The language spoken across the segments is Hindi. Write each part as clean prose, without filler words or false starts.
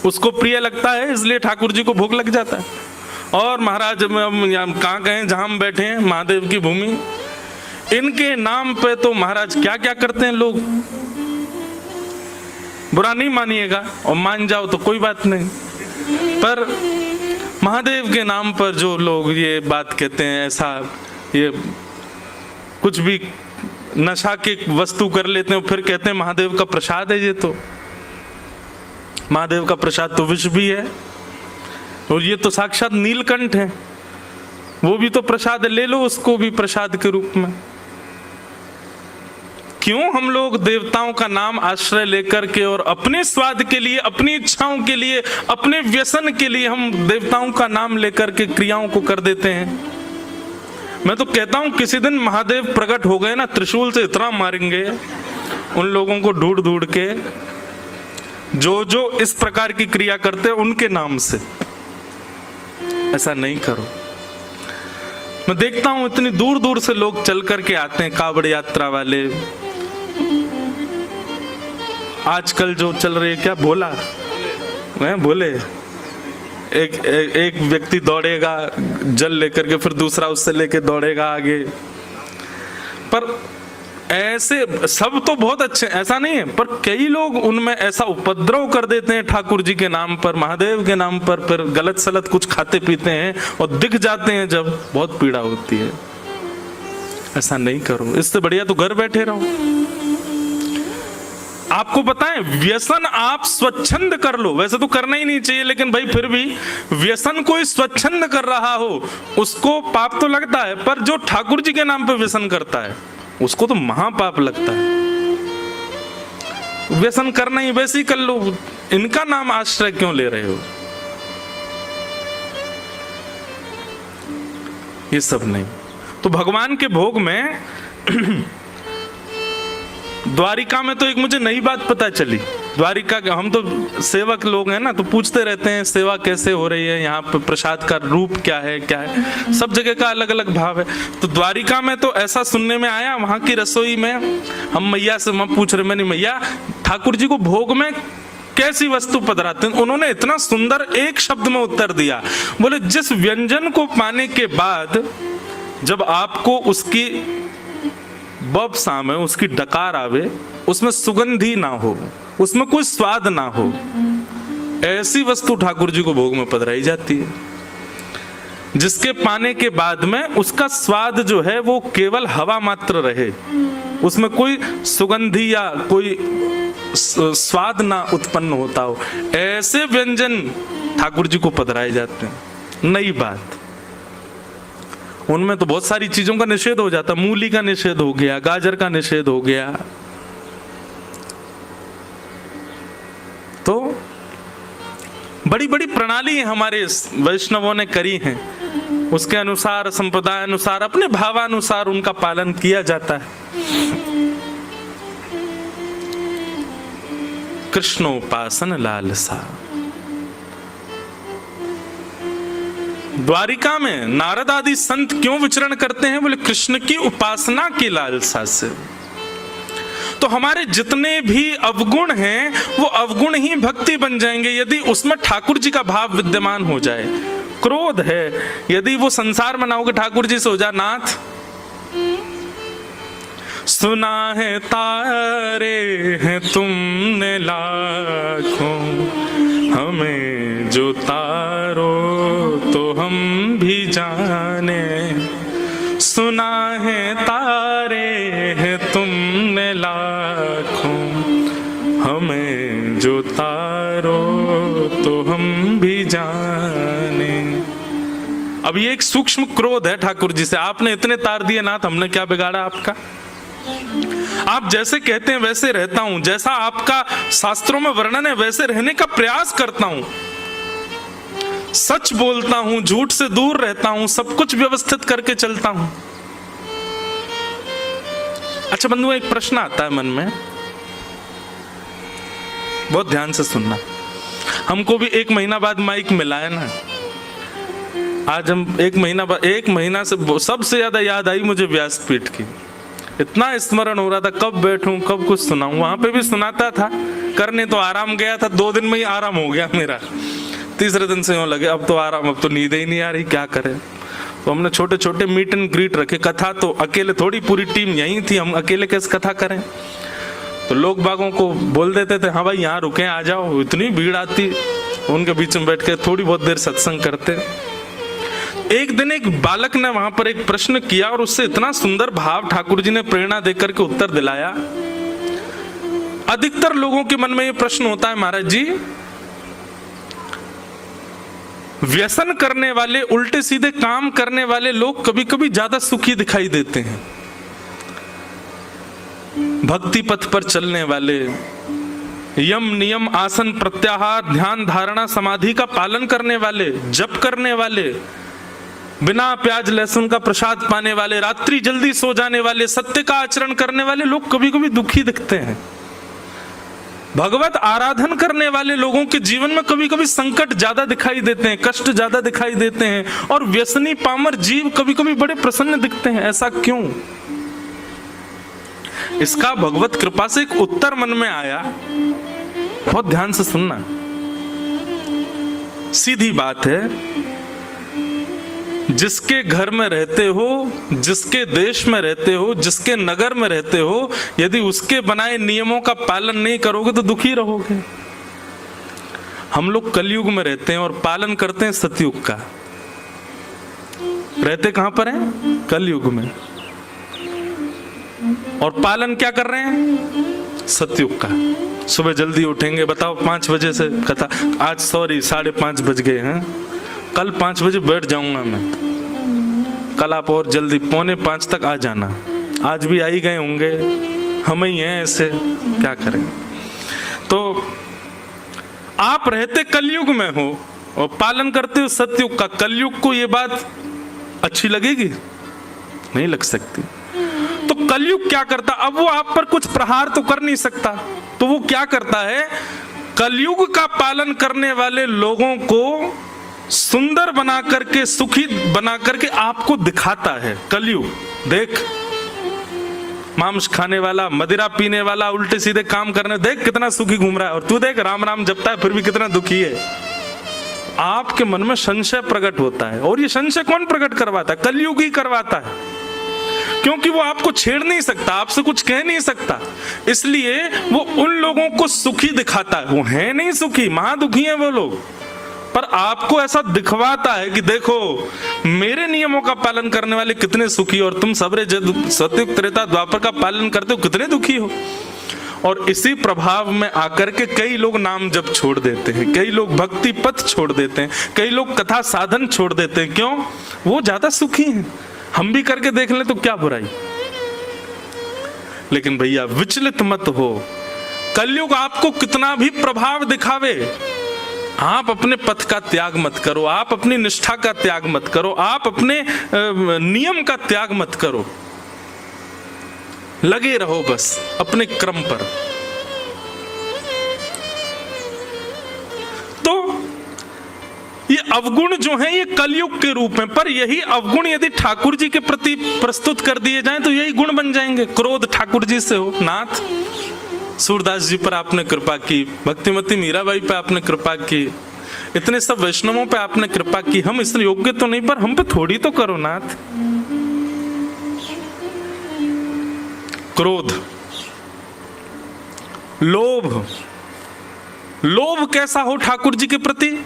उसको प्रिय लगता है इसलिए ठाकुर जी को भोग लग जाता है। और महाराज हम कहाँ गए, जहाँ हम बैठे हैं महादेव की भूमि, इनके नाम पे तो महाराज क्या क्या करते हैं लोग। बुरा नहीं मानिएगा, और मान जाओ तो कोई बात नहीं, पर महादेव के नाम पर जो लोग ये बात कहते हैं, ऐसा ये कुछ भी नशा की वस्तु कर लेते हैं, फिर कहते हैं महादेव का प्रसाद है। ये तो महादेव का प्रसाद तो विष भी है, और ये तो साक्षात नीलकंठ है, वो भी तो प्रसाद है, ले लो उसको भी प्रसाद के रूप में। क्यों हम लोग देवताओं का नाम आश्रय लेकर के और अपने स्वाद के लिए, अपनी इच्छाओं के लिए, अपने व्यसन के लिए हम देवताओं का नाम लेकर के क्रियाओं को कर देते हैं। मैं तो कहता हूं किसी दिन महादेव प्रकट हो गए ना, त्रिशूल से इतना मारेंगे उन लोगों को ढूंढ ढूंढ के जो जो इस प्रकार की क्रिया करते हैं उनके नाम से। ऐसा नहीं करो। मैं देखता हूं इतनी दूर दूर से लोग चल करके आते हैं, कावड़ यात्रा वाले। आजकल जो चल रही है क्या, भोला मैं बोले, एक व्यक्ति दौड़ेगा जल लेकर के, फिर दूसरा उससे लेके दौड़ेगा आगे। पर ऐसे सब तो बहुत अच्छे, ऐसा नहीं है, पर कई लोग उनमें ऐसा उपद्रव कर देते हैं ठाकुर जी के नाम पर, महादेव के नाम पर, फिर गलत सलत कुछ खाते पीते हैं और दिख जाते हैं जब, बहुत पीड़ा होती है। ऐसा नहीं करो, इससे बढ़िया तो घर बैठे रहो। आपको बताएं, व्यसन आप स्वच्छंद कर लो, वैसे तो करना ही नहीं चाहिए, लेकिन भाई फिर भी व्यसन कोई स्वच्छंद कर रहा हो उसको पाप तो लगता है, पर जो ठाकुर जी के नाम पे व्यसन करता है उसको तो महापाप लगता है। व्यसन करना ही वैसे ही कर लो, इनका नाम आश्रय क्यों ले रहे हो? ये सब नहीं। तो भगवान के भोग में द्वारिका में तो एक मुझे नई बात पता चली। द्वारिका के हम तो सेवक लोग हैं ना, तो पूछते रहते हैं सेवा कैसे हो रही है, यहाँ पे प्रसाद का रूप क्या है, क्या है, सब जगह का अलग अलग भाव है। तो द्वारिका में तो ऐसा सुनने में आया, वहां की रसोई में हम मैया से मैं पूछ रहे, मैंने मैया ठाकुर जी को भोग में कैसी वस्तु पधराते हैं? उन्होंने इतना सुंदर एक शब्द में उत्तर दिया, बोले जिस व्यंजन को पाने के बाद जब आपको उसकी बब साम है, उसकी डकार आवे, उसमें सुगंधी ना हो, उसमें कोई स्वाद ना हो, ऐसी वस्तु ठाकुर जी को भोग में पधराई जाती है। जिसके पाने के बाद में उसका स्वाद जो है वो केवल हवा मात्र रहे, उसमें कोई सुगंधी या कोई स्वाद ना उत्पन्न होता हो, ऐसे व्यंजन ठाकुर जी को पधराए जाते हैं। नई बात, उनमें तो बहुत सारी चीजों का निषेध हो जाता, मूली का निषेध हो गया, गाजर का निषेध हो गया। तो बड़ी बड़ी प्रणाली हमारे वैष्णवों ने करी है, उसके अनुसार संप्रदाय अनुसार अपने भावानुसार उनका पालन किया जाता है। कृष्णोपासन लालसा। द्वारिका में नारद आदि संत क्यों विचरण करते हैं? बोले कृष्ण की उपासना की लालसा से। तो हमारे जितने भी अवगुण हैं वो अवगुण ही भक्ति बन जाएंगे यदि उसमें ठाकुर जी का भाव विद्यमान हो जाए। क्रोध है, यदि वो संसार में ना हो कि ठाकुर जी से हो जा, नाथ सुना है तारे हैं तुमने लाखों, हमें जो तारो तो हम भी जाने। सुना है तारे हैं तुमने लाखों, हमें जो तारो तो हम भी जाने। अब ये एक सूक्ष्म क्रोध है ठाकुर जी से, आपने इतने तार दिए नाथ, हमने क्या बिगाड़ा आपका? आप जैसे कहते हैं वैसे रहता हूं, जैसा आपका शास्त्रों में वर्णन है वैसे रहने का प्रयास करता हूं, सच बोलता हूं, झूठ से दूर रहता हूं, सब कुछ व्यवस्थित करके चलता हूं। अच्छा बंधुओं, एक प्रश्न आता है मन में, बहुत ध्यान से सुनना। हमको भी 1 महीना बाद माइक मिला है ना, आज हम 1 महीना बाद, 1 महीना से सबसे ज्यादा याद आई मुझे व्यासपीठ की। इतना स्मरण हो रहा था कब बैठूं कब कुछ सुनाऊं, वहां पे भी सुनाता था करने तो आराम गया था, 2 दिन में ही आराम हो गया मेरा। तीसरे दिन से यूं लगे अब तो आराम, अब तो नींद ही नहीं आ रही, क्या करें। तो हमने छोटे छोटे मीट एंड ग्रीट रखे। कथा तो अकेले थोड़ी, पूरी टीम यहीं थी, हम अकेले कैसे कथा करें। तो लोग बागों को बोल देते थे हाँ भाई यहाँ रुके, आ जाओ। इतनी भीड़ आती, उनके बीच में बैठ के थोड़ी बहुत देर सत्संग करते। एक दिन एक बालक ने वहां पर एक प्रश्न किया और उससे इतना सुंदर भाव ठाकुर जी ने प्रेरणा देकर के उत्तर दिलाया। अधिकतर लोगों के मन में ये प्रश्न होता है महाराज जी, व्यसन करने वाले, उल्टे सीधे काम करने वाले लोग कभी कभी ज्यादा सुखी दिखाई देते हैं। भक्ति पथ पर चलने वाले, यम नियम आसन प्रत्याहार ध्यान धारणा समाधि का पालन करने वाले, जप करने वाले, बिना प्याज लहसुन का प्रसाद पाने वाले, रात्रि जल्दी सो जाने वाले, सत्य का आचरण करने वाले लोग कभी कभी दुखी दिखते हैं। भगवत आराधन करने वाले लोगों के जीवन में कभी कभी संकट ज्यादा दिखाई देते हैं, कष्ट ज्यादा दिखाई देते हैं, और व्यसनी पामर जीव कभी कभी बड़े प्रसन्न दिखते हैं। ऐसा क्यों? इसका भगवत कृपा से एक उत्तर मन में आया, बहुत ध्यान से सुनना। सीधी बात है, जिसके घर में रहते हो, जिसके देश में रहते हो, जिसके नगर में रहते हो, यदि उसके बनाए नियमों का पालन नहीं करोगे तो दुखी रहोगे। हम लोग कलयुग में रहते हैं और पालन करते हैं सतयुग का। रहते कहां पर हैं? कलयुग में। और पालन क्या कर रहे हैं? सतयुग का। सुबह जल्दी उठेंगे, बताओ 5 बजे से कथा, आज सॉरी 5:30 बज गए हैं, कल 5 बजे बैठ जाऊंगा मैं। कल आप और जल्दी 4:45 तक आ जाना। आज भी आ ही गए होंगे, हम ही हैं ऐसे, क्या करें। तो आप रहते कलयुग में हो और पालन करते हो सतयुग का। कलयुग को ये बात अच्छी लगेगी? नहीं लग सकती। तो कलयुग क्या करता? अब वो आप पर कुछ प्रहार तो कर नहीं सकता, तो वो क्या करता है? कलयुग का पालन करने वाले लोगों को सुंदर बना करके, सुखी बना करके आपको दिखाता है। कलयुग देख, मांस खाने वाला, मदिरा पीने वाला, उल्टे सीधे काम करने, देख कितना सुखी घूम रहा है, और तू देख राम राम जपता है फिर भी कितना दुखी है। आपके मन में संशय प्रकट होता है, और ये संशय कौन प्रकट करवाता है? कलयुग ही करवाता है, क्योंकि वो आपको छेड़ नहीं सकता, आपसे कुछ कह नहीं सकता, इसलिए वो उन लोगों को सुखी दिखाता है। वो है नहीं सुखी, महादुखी है वो लोग, पर आपको ऐसा दिखवाता है कि देखो मेरे नियमों का पालन करने वाले कितने सुखी, और तुम सबरे सतयुग त्रेता द्वापर का पालन करते हो कितने दुखी हो। और इसी प्रभाव में आकर के कई लोग नाम जप छोड़ देते हैं, कई लोग भक्ति पथ छोड़ देते हैं, कई लोग कथा साधन छोड़ देते हैं। क्यों? वो ज्यादा सुखी हैं। हम भी करके देख लें तो क्या बुराई। लेकिन भैया विचलित मत हो, कलयुग आपको कितना भी प्रभाव दिखावे, आप अपने पथ का त्याग मत करो, आप अपनी निष्ठा का त्याग मत करो, आप अपने नियम का त्याग मत करो। लगे रहो बस अपने क्रम पर। तो ये अवगुण जो हैं ये कलयुग के रूप में, पर यही अवगुण यदि ठाकुर जी के प्रति प्रस्तुत कर दिए जाएं तो यही गुण बन जाएंगे। क्रोध ठाकुर जी से हो, नाथ सूरदास जी पर आपने कृपा की, भक्तिमती मीराबाई पे आपने कृपा की, इतने सब वैष्णवों पे आपने कृपा की, हम इस योग्य तो नहीं पर हम पे थोड़ी तो करो नाथ। क्रोध, लोभ, लोभ कैसा हो ठाकुर जी के प्रति?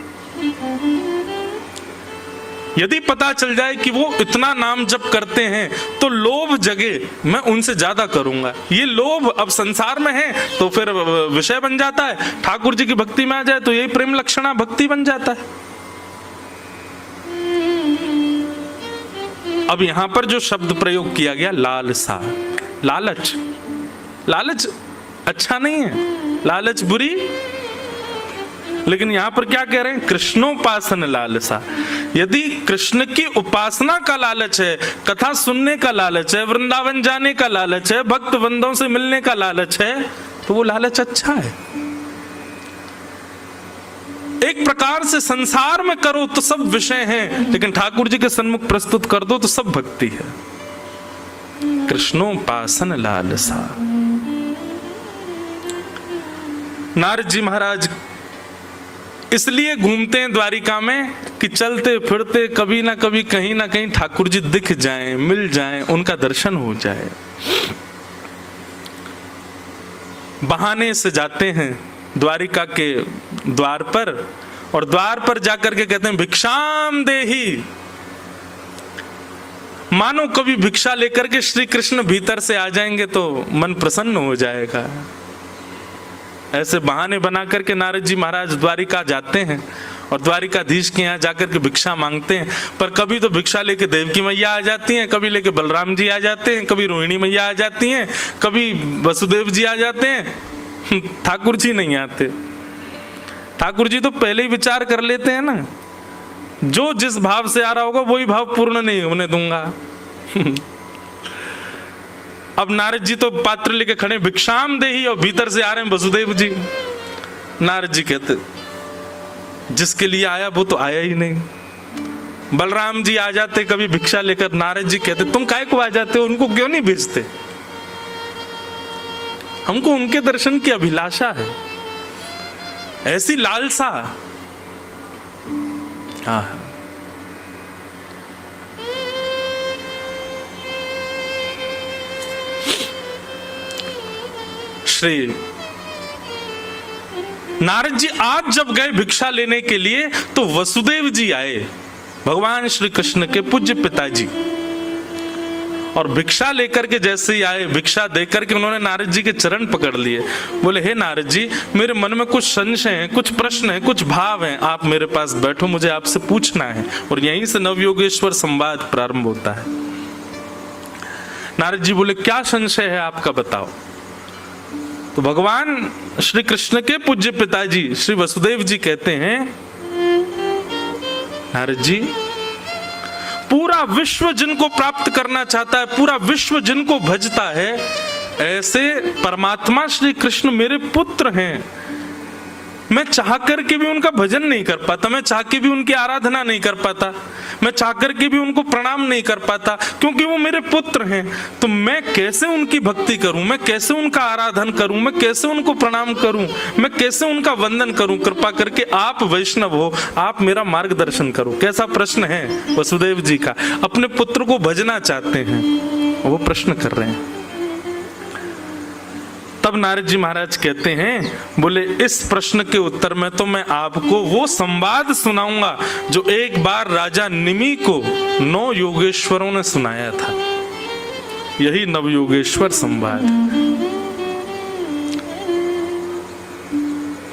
यदि पता चल जाए कि वो इतना नाम जप करते हैं तो लोभ जगे, मैं उनसे ज्यादा करूंगा। ये लोभ अब संसार में है तो फिर विषय बन जाता है, ठाकुर जी की भक्ति में आ जाए तो यही प्रेम लक्षणा भक्ति बन जाता है। अब यहां पर जो शब्द प्रयोग किया गया लालसा, लालच, लालच अच्छा नहीं है, लालच बुरी। लेकिन यहां पर क्या कह रहे हैं? कृष्णोपासन लालसा। यदि कृष्ण की उपासना का लालच है, कथा सुनने का लालच है, वृंदावन जाने का लालच है, भक्त बंदों से मिलने का लालच है, तो वो लालच अच्छा है। एक प्रकार से संसार में करो तो सब विषय हैं, लेकिन ठाकुर जी के सन्मुख प्रस्तुत कर दो तो सब भक्ति है। कृष्णोपासन लालसा। नारद जी महाराज इसलिए घूमते हैं द्वारिका में कि चलते फिरते कभी ना कभी कहीं ना कहीं ठाकुर जी दिख जाएं, मिल जाएं, उनका दर्शन हो जाए। बहाने से जाते हैं द्वारिका के द्वार पर, और द्वार पर जाकर के कहते हैं भिक्षाम देहि। मानो कभी भिक्षा लेकर के श्री कृष्ण भीतर से आ जाएंगे तो मन प्रसन्न हो जाएगा। ऐसे बहाने बना करके नारद जी महाराज द्वारिका जाते हैं और द्वारिकाधीश के यहाँ जाकर के भिक्षा मांगते हैं। पर कभी तो भिक्षा लेके देवकी मैया आ जाती हैं, कभी लेके बलराम जी आ जाते हैं, कभी रोहिणी मैया आ जाती हैं, कभी वसुदेव जी आ जाते हैं, ठाकुर जी नहीं आते। ठाकुर जी तो पहले ही विचार कर लेते हैं ना, जो जिस भाव से आ रहा होगा वही भाव पूर्ण नहीं होने दूंगा। अब नारद जी तो पात्र लेके खड़े भिक्षाम देहि, और भीतर से आ रहे हैं वसुदेव जी। नारद जी कहते जिसके लिए आया वो तो आया ही नहीं। बलराम जी आ जाते कभी भिक्षा लेकर, नारद जी कहते तुम काहे को आ जाते हो, उनको क्यों नहीं भेजते, हमको उनके दर्शन की अभिलाषा है, ऐसी लालसा। हाँ, श्री नारद जी आज जब गए भिक्षा लेने के लिए तो वसुदेव जी आए, भगवान श्री कृष्ण के पूज्य पिताजी, और भिक्षा लेकर के जैसे ही आए, भिक्षा देकर के उन्होंने नारद जी के चरण पकड़ लिए। बोले हे नारद जी, मेरे मन में कुछ संशय हैं, कुछ प्रश्न हैं, कुछ भाव हैं, आप मेरे पास बैठो, मुझे आपसे पूछना है। और यहीं से नवयोगेश्वर संवाद प्रारंभ होता है। नारद जी बोले क्या संशय है आपका, बताओ। तो भगवान श्री कृष्ण के पूज्य पिताजी श्री वसुदेव जी कहते हैं नारद जी, पूरा विश्व जिनको प्राप्त करना चाहता है, पूरा विश्व जिनको भजता है, ऐसे परमात्मा श्री कृष्ण मेरे पुत्र हैं। मैं चाह करके भी उनका भजन नहीं कर पाता, मैं चाह के भी उनकी आराधना नहीं कर पाता, मैं चाह करके भी उनको प्रणाम नहीं कर पाता, क्योंकि वो मेरे पुत्र हैं। तो मैं कैसे उनकी भक्ति करूं, मैं कैसे उनका आराधन करूं, मैं कैसे उनको प्रणाम करूं, मैं कैसे उनका वंदन करूं। कृपा करके आप वैष्णव हो, आप मेरा मार्गदर्शन करो। कैसा प्रश्न है वसुदेव जी का, अपने पुत्र को भजना चाहते हैं, वो प्रश्न कर रहे हैं। तब नारद जी महाराज कहते हैं, बोले इस प्रश्न के उत्तर में तो मैं आपको वो संवाद सुनाऊंगा जो एक बार राजा निमि को 9 योगेश्वरों ने सुनाया था। यही नवयोगेश्वर संवाद।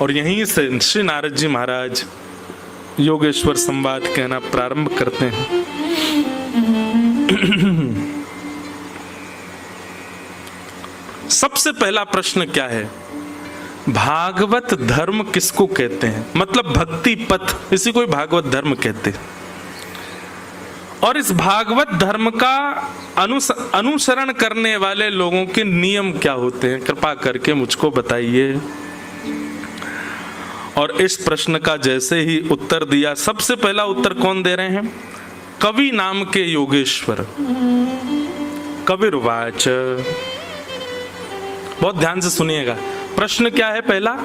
और यहीं से श्री नारद जी महाराज योगेश्वर संवाद कहना प्रारंभ करते हैं। सबसे पहला प्रश्न क्या है, भागवत धर्म किसको कहते हैं, मतलब भक्ति पथ, इसी को भागवत धर्म कहते हैं। और इस भागवत धर्म का अनुसरण करने वाले लोगों के नियम क्या होते हैं, कृपा करके मुझको बताइए। और इस प्रश्न का जैसे ही उत्तर दिया, सबसे पहला उत्तर कौन दे रहे हैं, कवि नाम के योगेश्वर। कविर्वाच, बहुत ध्यान से सुनिएगा। प्रश्न क्या है पहला,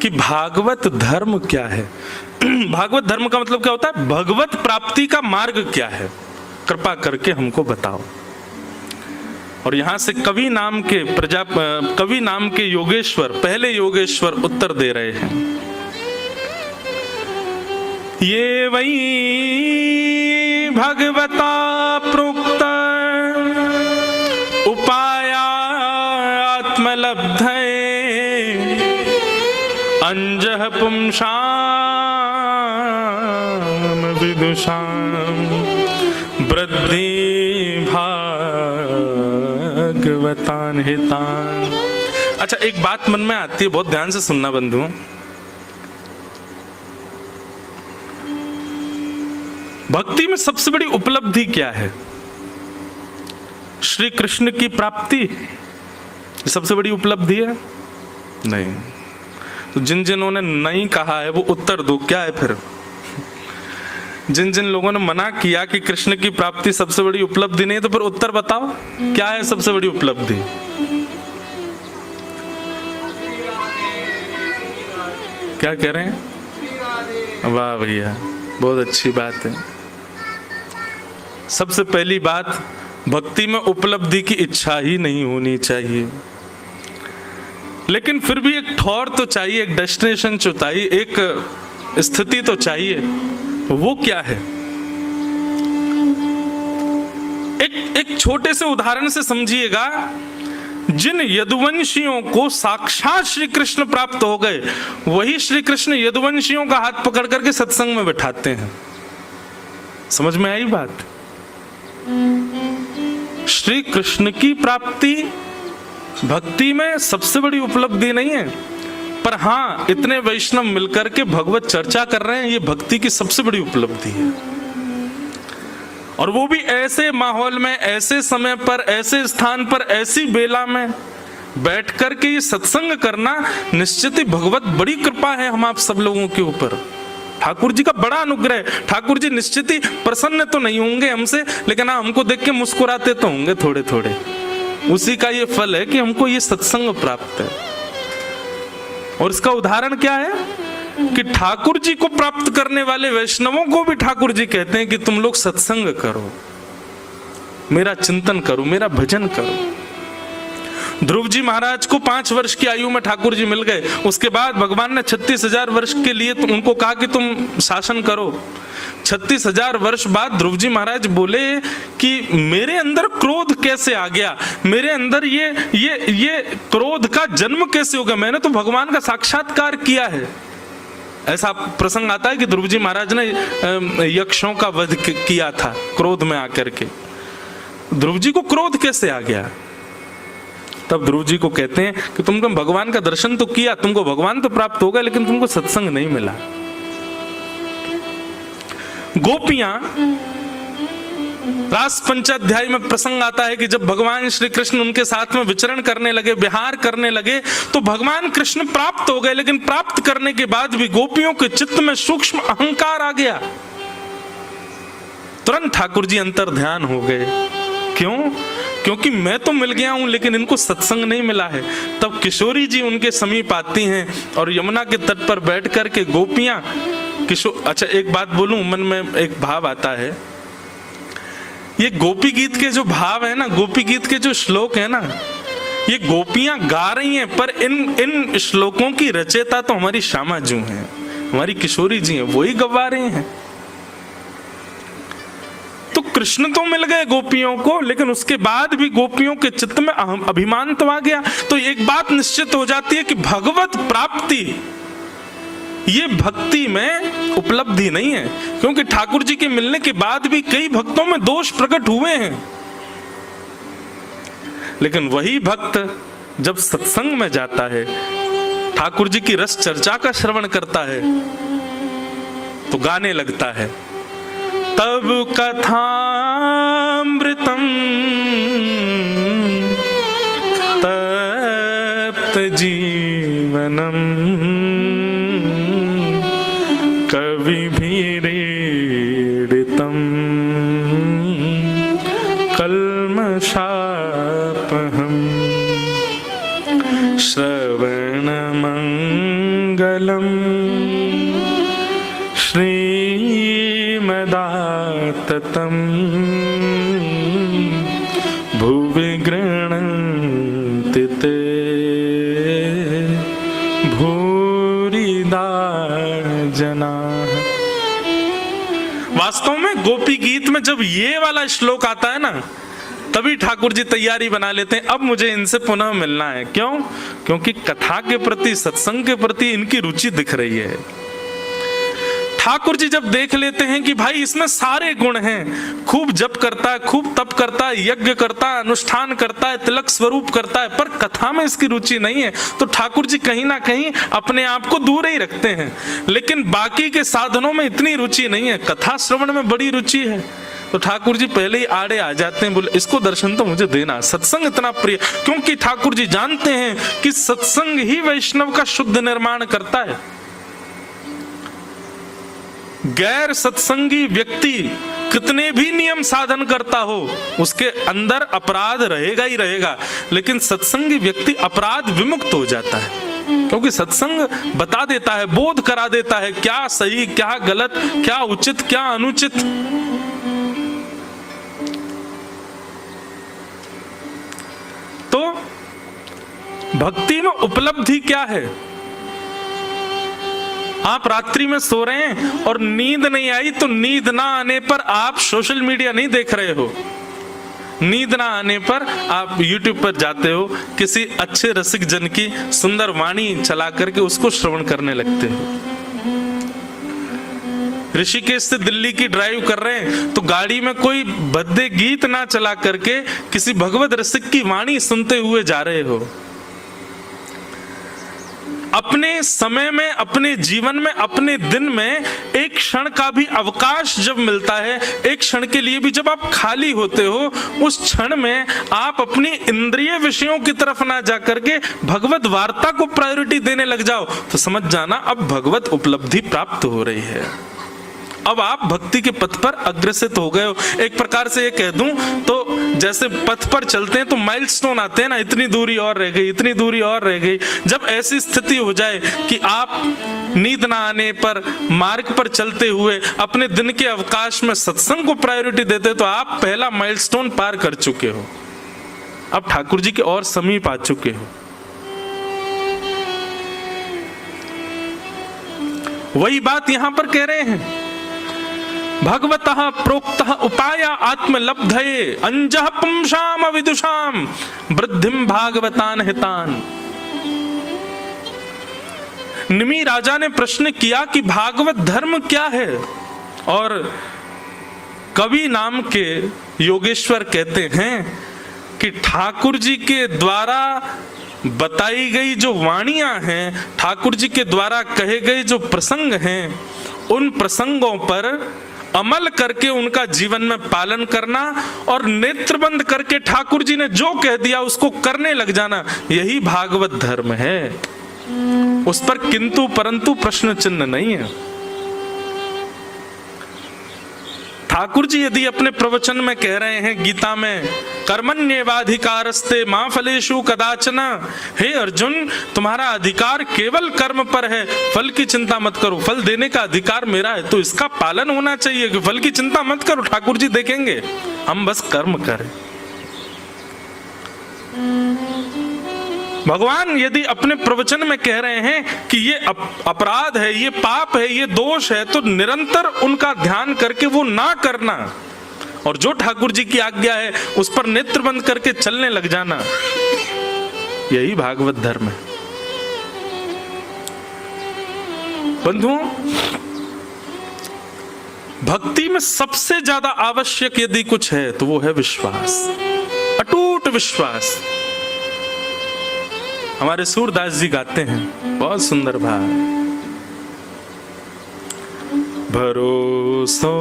कि भागवत धर्म क्या है। भागवत धर्म का मतलब क्या होता है, भगवत प्राप्ति का मार्ग क्या है, कृपा करके हमको बताओ। और यहां से कवि नाम के योगेश्वर, पहले योगेश्वर उत्तर दे रहे हैं। ये वही भगवता प्रोक्त उपाया आत्मलब्धे अंजः पुंसाम विदुषाम वृद्धि भागवतान हितान। अच्छा, एक बात मन में आती है, बहुत ध्यान से सुनना बंधुओं। भक्ति में सबसे बड़ी उपलब्धि क्या है, श्री कृष्ण की प्राप्ति सबसे बड़ी उपलब्धि है? नहीं। तो जिन जिनों ने नहीं कहा है वो उत्तर दो, क्या है फिर? जिन जिन लोगों ने मना किया कि कृष्ण की प्राप्ति सबसे बड़ी उपलब्धि नहीं, तो फिर उत्तर बताओ क्या है सबसे बड़ी उपलब्धि? क्या कह रहे हैं? वाह भैया, बहुत अच्छी बात है। सबसे पहली बात, भक्ति में उपलब्धि की इच्छा ही नहीं होनी चाहिए, लेकिन फिर भी एक ठौर तो चाहिए, एक डेस्टिनेशन तो चाहिए, एक स्थिति तो चाहिए। वो क्या है? एक छोटे से उदाहरण से समझिएगा। जिन यदुवंशियों को साक्षात श्री कृष्ण प्राप्त हो गए, वही श्री कृष्ण यदुवंशियों का हाथ पकड़ करके सत्संग में बैठाते हैं। समझ में आई बात? श्री कृष्ण की प्राप्ति भक्ति में सबसे बड़ी उपलब्धि नहीं है, पर हाँ, इतने वैष्णव मिलकर के भगवत चर्चा कर रहे हैं, ये भक्ति की सबसे बड़ी उपलब्धि है। और वो भी ऐसे माहौल में, ऐसे समय पर, ऐसे स्थान पर, ऐसी बेला में बैठ करके ये सत्संग करना निश्चित ही भगवत बड़ी कृपा है हम आप सब लोगों के ऊपर। ठाकुर जी का बड़ा अनुग्रह। ठाकुर जी निश्चित ही प्रसन्न तो नहीं होंगे हमसे, लेकिन हाँ, हमको देख के मुस्कुराते तो होंगे थोड़े थोड़े। उसी का ये फल है कि हमको ये सत्संग प्राप्त है। और इसका उदाहरण क्या है कि ठाकुर जी को प्राप्त करने वाले वैष्णवों को भी ठाकुर जी कहते हैं कि तुम लोग सत्संग करो, मेरा चिंतन करो, मेरा भजन करो। ध्रुव जी महाराज को 5 वर्ष की आयु में ठाकुर जी मिल गए। उसके बाद भगवान ने 36,000 वर्ष के लिए उनको कहा कि तुम शासन करो। 36,000 वर्ष बाद ध्रुव जी महाराज बोले कि मेरे अंदर क्रोध कैसे आ गया, मेरे अंदर ये क्रोध का जन्म कैसे हो गया? मैंने तो भगवान का साक्षात्कार किया है। ऐसा प्रसंग आता है कि ध्रुव जी महाराज ने यक्षों का वध किया था क्रोध में आकर के। ध्रुव जी को क्रोध कैसे आ गया? तब ध्रुव जी को कहते हैं कि तुमको भगवान का दर्शन तो किया, तुमको भगवान तो प्राप्त हो गया, लेकिन तुमको सत्संग नहीं मिला। गोपियां, रास पंचाध्याय में प्रसंग आता है कि जब भगवान श्री कृष्ण उनके साथ में विचरण करने लगे, विहार करने लगे, तो भगवान कृष्ण प्राप्त हो गए, लेकिन प्राप्त करने के बाद भी गोपियों के चित्त में सूक्ष्म अहंकार आ गया। तुरंत ठाकुर जी अंतर ध्यान हो गए। क्यों? क्योंकि मैं तो मिल गया हूं, लेकिन इनको सत्संग नहीं मिला है। तब किशोरी जी उनके समीप आती हैं और यमुना के तट पर बैठ करके गोपियां अच्छा, एक बात बोलूं, मन में एक भाव आता है। ये गोपी गीत के जो भाव है ना, गोपी गीत के जो श्लोक है ना, ये गोपियां गा रही हैं, पर इन श्लोकों की रचयिता तो हमारी श्यामा जी हैं, हमारी किशोरी जी हैं, वही गवा रहे हैं। तो कृष्ण तो मिल गए गोपियों को, लेकिन उसके बाद भी गोपियों के चित्त में अभिमान तो आ गया। तो एक बात निश्चित हो जाती है कि भगवत प्राप्ति ये भक्ति में उपलब्धि नहीं है, क्योंकि ठाकुर जी के मिलने के बाद भी कई भक्तों में दोष प्रकट हुए हैं। लेकिन वही भक्त जब सत्संग में जाता है, ठाकुर जी की रस चर्चा का श्रवण करता है, तो गाने लगता है, तब कथामृतम तप्त जीवनम कविभिरीडितम कल्मषापहम श्रवणमंगलम श्रीमदाततं भुवि गृह्णन्ति ते भूरिदा जनाः। वास्तव में गोपी गीत में जब ये वाला श्लोक आता है ना, तभी ठाकुर जी तैयारी बना लेते हैं, अब मुझे इनसे पुनः मिलना है। क्यों? क्योंकि कथा के प्रति, सत्संग के प्रति इनकी रुचि दिख रही है। ठाकुर जी जब देख लेते हैं कि भाई इसमें सारे गुण हैं, खूब जप करता है, खूब तप करता है, यज्ञ करता है, अनुष्ठान करता है, तिलक स्वरूप करता है, पर कथा में इसकी रुचि नहीं है, तो ठाकुर जी कहीं ना कहीं अपने आप को दूर ही रखते हैं। लेकिन बाकी के साधनों में इतनी रुचि नहीं है, कथा श्रवण में बड़ी रुचि है। तो ठाकुर जी पहले ही आड़े आ जाते हैं, बोले इसको दर्शन तो मुझे देना, सत्संग इतना प्रिय। क्योंकि ठाकुर जी जानते हैं कि सत्संग ही वैष्णव का शुद्ध निर्माण करता है। गैर सत्संगी व्यक्ति कितने भी नियम साधन करता हो, उसके अंदर अपराध रहेगा ही रहेगा, लेकिन सत्संगी व्यक्ति अपराध विमुक्त हो जाता है। क्योंकि सत्संग बता देता है, बोध करा देता है क्या सही, क्या गलत, क्या उचित, क्या अनुचित। तो भक्ति में उपलब्धि क्या है? आप रात्रि में सो रहे हैं और नींद नहीं आई, तो नींद ना आने पर आप सोशल मीडिया नहीं देख रहे हो। नींद ना आने पर आप YouTube पर जाते हो, किसी अच्छे रसिक जन की सुंदर वाणी चला करके उसको श्रवण करने लगते हो। ऋषिकेश से दिल्ली की ड्राइव कर रहे हैं तो गाड़ी में कोई भद्दे गीत ना चला करके किसी भगवत रसिक की वाणी सुनते हुए जा रहे हो। अपने समय में, अपने जीवन में, अपने दिन में एक क्षण का भी अवकाश जब मिलता है, एक क्षण के लिए भी जब आप खाली होते हो, उस क्षण में आप अपनी इंद्रिय विषयों की तरफ ना जाकर के भगवत वार्ता को प्रायोरिटी देने लग जाओ, तो समझ जाना अब भगवत उपलब्धि प्राप्त हो रही है। अब आप भक्ति के पथ पर अग्रसित हो गए हो। एक प्रकार से ये कह दूं तो जैसे पथ पर चलते हैं तो माइलस्टोन आते हैं ना, इतनी दूरी और रह गई, इतनी दूरी और रह गई। जब ऐसी स्थिति हो जाए कि आप नींद ना आने पर मार्ग पर चलते हुए अपने दिन के अवकाश में सत्संग को प्रायोरिटी देते, तो आप पहला माइलस्टोन पार कर चुके हो। अब ठाकुर जी के और समीप आ चुके हो। वही बात यहां पर कह रहे हैं, भगवतः प्रोक्तः उपाय आत्मलब्धये अंजः पुंसाम विदुषाम वृद्धिम भागवतान हितान। निमि राजा ने प्रश्न किया कि भागवत धर्म क्या है, और कवि नाम के योगेश्वर कहते हैं कि ठाकुर जी के द्वारा बताई गई जो वाणियां हैं, ठाकुर जी के द्वारा कहे गए जो प्रसंग हैं, उन प्रसंगों पर अमल करके उनका जीवन में पालन करना और नेत्र बंद करके ठाकुर जी ने जो कह दिया उसको करने लग जाना, यही भागवत धर्म है। उस पर किंतु परंतु प्रश्न चिन्ह नहीं है। ठाकुर जी यदि अपने प्रवचन में कह रहे हैं गीता में, कर्मण्येवाधिकारस्ते मा फलेषु कदाचन, हे अर्जुन तुम्हारा अधिकार केवल कर्म पर है, फल की चिंता मत करो। फल देने का अधिकार मेरा है, तो इसका पालन होना चाहिए कि फल की चिंता मत करो, ठाकुर जी देखेंगे, हम बस कर्म करें। भगवान यदि अपने प्रवचन में कह रहे हैं कि ये अपराध है, ये पाप है, ये दोष है, तो निरंतर उनका ध्यान करके वो ना करना, और जो ठाकुर जी की आज्ञा है उस पर नेत्र बंद करके चलने लग जाना, यही भागवत धर्म है। बंधुओं, भक्ति में सबसे ज्यादा आवश्यक यदि कुछ है तो वो है विश्वास, अटूट विश्वास। हमारे सूरदास जी गाते हैं बहुत सुंदर भाव, भरोसो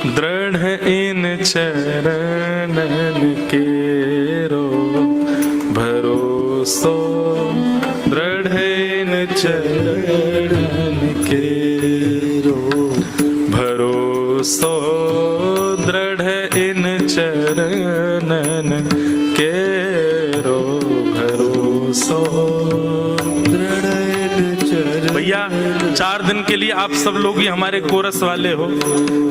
दृढ़ इन चरणन केरो, भरोसो दृढ़ इन चरणन केरो, भरोसो दृढ़ इन चरणन केरो, भरोसो दृढ़ इन चरणन। भैया 4 दिन के लिए आप सब लोग ही हमारे कोरस वाले हो,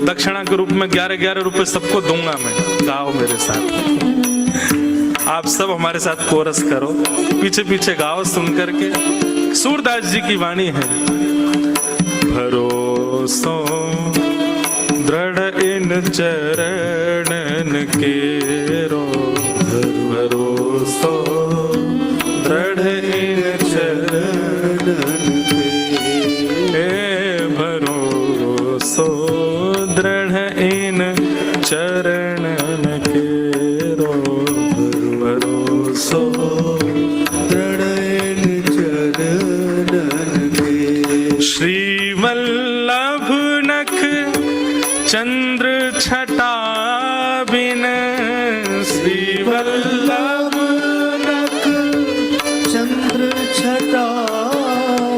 दक्षिणा के रूप में 11-11 रुपए सबको दूंगा मैं, गाओ मेरे साथ। आप सब हमारे साथ कोरस करो, पीछे पीछे गाओ सुन करके। सूरदास जी की वाणी है, भरोसो दृढ़ इन चरणन केरो, भरोसो दृढ़ इन चरणन के, भरोसो दृढ़ इन चरणन केरो, भरोसो दृढ़ इन चरणन के। श्री वल्लभ नख चंद्र छटा बिन, श्री वल्लभ नख चंद्र छटा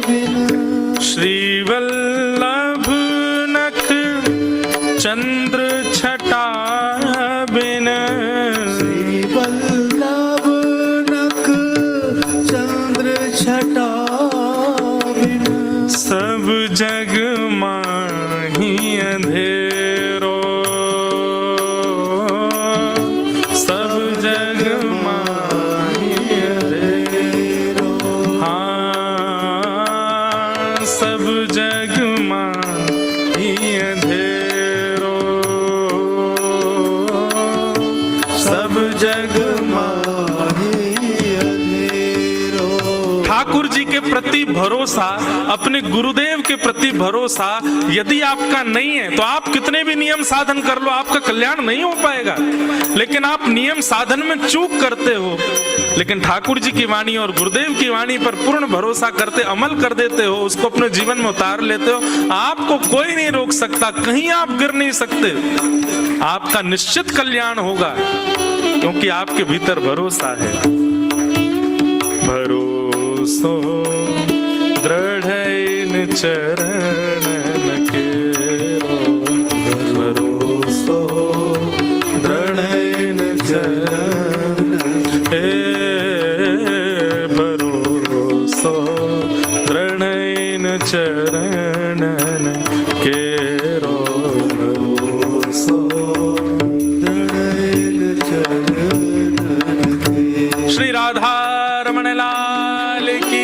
बिन, श्री वल्लभ नख चंद्र छटा बिन, श्री वल्लभ नख चंद्र जग माही अंधेरो, सब जग माही अंधेरो, हाँ सब जग माही अंधेरो, सब जग ठाकुर जी के प्रति भरोसा, अपने गुरुदेव के प्रति भरोसा यदि आपका नहीं है तो आप कितने भी नियम साधन कर लो, आपका कल्याण नहीं हो पाएगा। लेकिन आप नियम साधन में चूक करते हो, लेकिन ठाकुर जी की वाणी और गुरुदेव की वाणी पर पूर्ण भरोसा करते, अमल कर देते हो, उसको अपने जीवन में उतार लेते हो, आपको कोई नहीं रोक सकता, कहीं आप गिर नहीं सकते, आपका निश्चित कल्याण होगा, क्योंकि आपके भीतर भरोसा है। भरोसो दृढ़ इन चरणन केरो, भरोसो दृढ़ इन चरणन, भरोसो दृढ़ इन चरणन केरो, भरोसो दृढ़ इन चरणन केरो। श्री राधा रमण लाल की।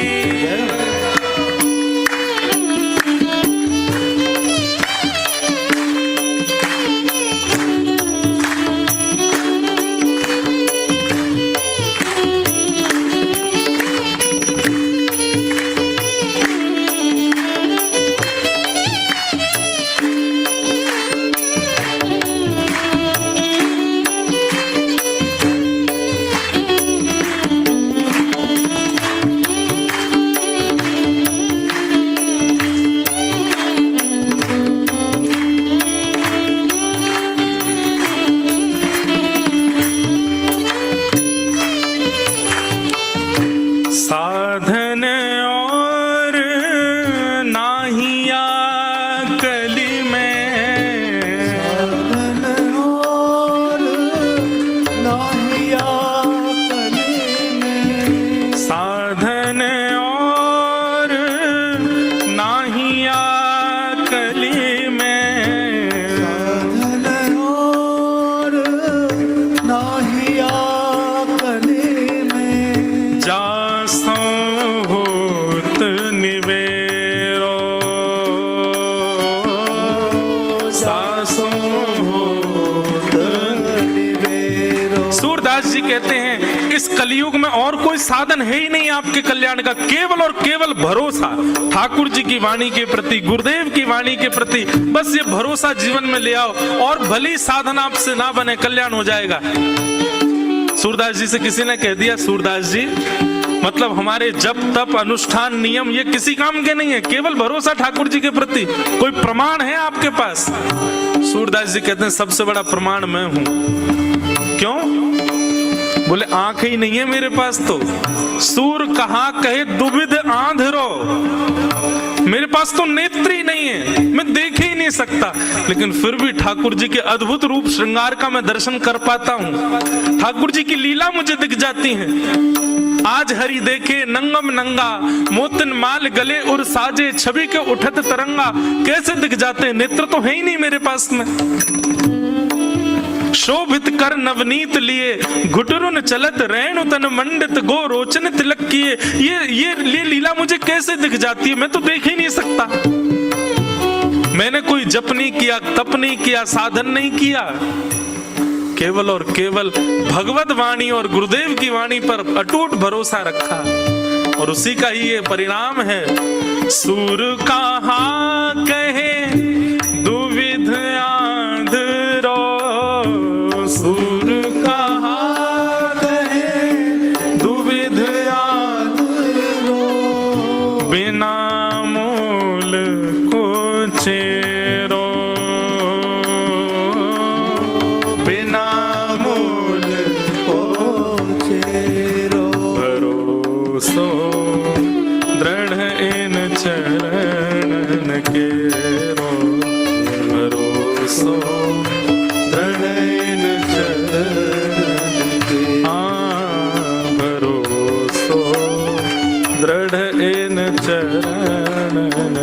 साधन और नाहिया कली में, साधन और नाहिया कली में, साधन और नाहिया कली में, साधन और नाहिया कली में, जा होत निवेरो, सासों होत निवेरो। सूरदास जी कहते हैं इस कलयुग में और कोई साधन है ही नहीं आपके कल्याण का, केवल और केवल भरोसा ठाकुर जी की वाणी के प्रति, गुरुदेव की वाणी के प्रति, बस ये भरोसा जीवन में ले आओ और भली साधन आपसे ना बने, कल्याण हो जाएगा। सूरदास जी से किसी ने कह दिया, सूरदास जी मतलब हमारे जप तप अनुष्ठान नियम ये किसी काम के नहीं है, केवल भरोसा ठाकुर जी के प्रति, कोई प्रमाण है आपके पास? सूरदास जी कहते हैं सबसे बड़ा प्रमाण मैं हूं। क्यों? बोले आंख ही नहीं है मेरे पास तो, सूर कहाँ कहे दुविध आंधरो, मेरे पास तो नेत्र ही नहीं है, मैं देख ही नहीं सकता, लेकिन फिर भी ठाकुर जी के अद्भुत रूप श्रृंगार का मैं दर्शन कर पाता हूँ, ठाकुर जी की लीला मुझे दिख जाती है। आज हरि देखे नंगम नंगा, मोतन माल गले और साजे, छवि के उठत तरंगा, कैसे दिख जाते, नेत्र तो है ही नहीं मेरे पास में। शोभित कर नवनीत लिए, घुटरुन चलत रेणु तन मंडित, गो रोचन तिलक किए, ये लीला मुझे कैसे दिख जाती है, मैं तो देख ही नहीं सकता। मैंने कोई जप नहीं किया, तप नहीं किया, साधन नहीं किया, केवल और केवल भगवत वाणी और गुरुदेव की वाणी पर अटूट भरोसा रखा, और उसी का ही ये परिणाम है। सूर कहाँ कहे दुविध आंधरो, सूर कहाँ कहे दुविध आंधरो, बिना मोल को चेरो, बिना मोल को चेरो, भरोसो दृढ़ इन चरणन केरो, भरोसो दृढ़ इन चरणन केरो, भरोसो दृढ़ इन चरणन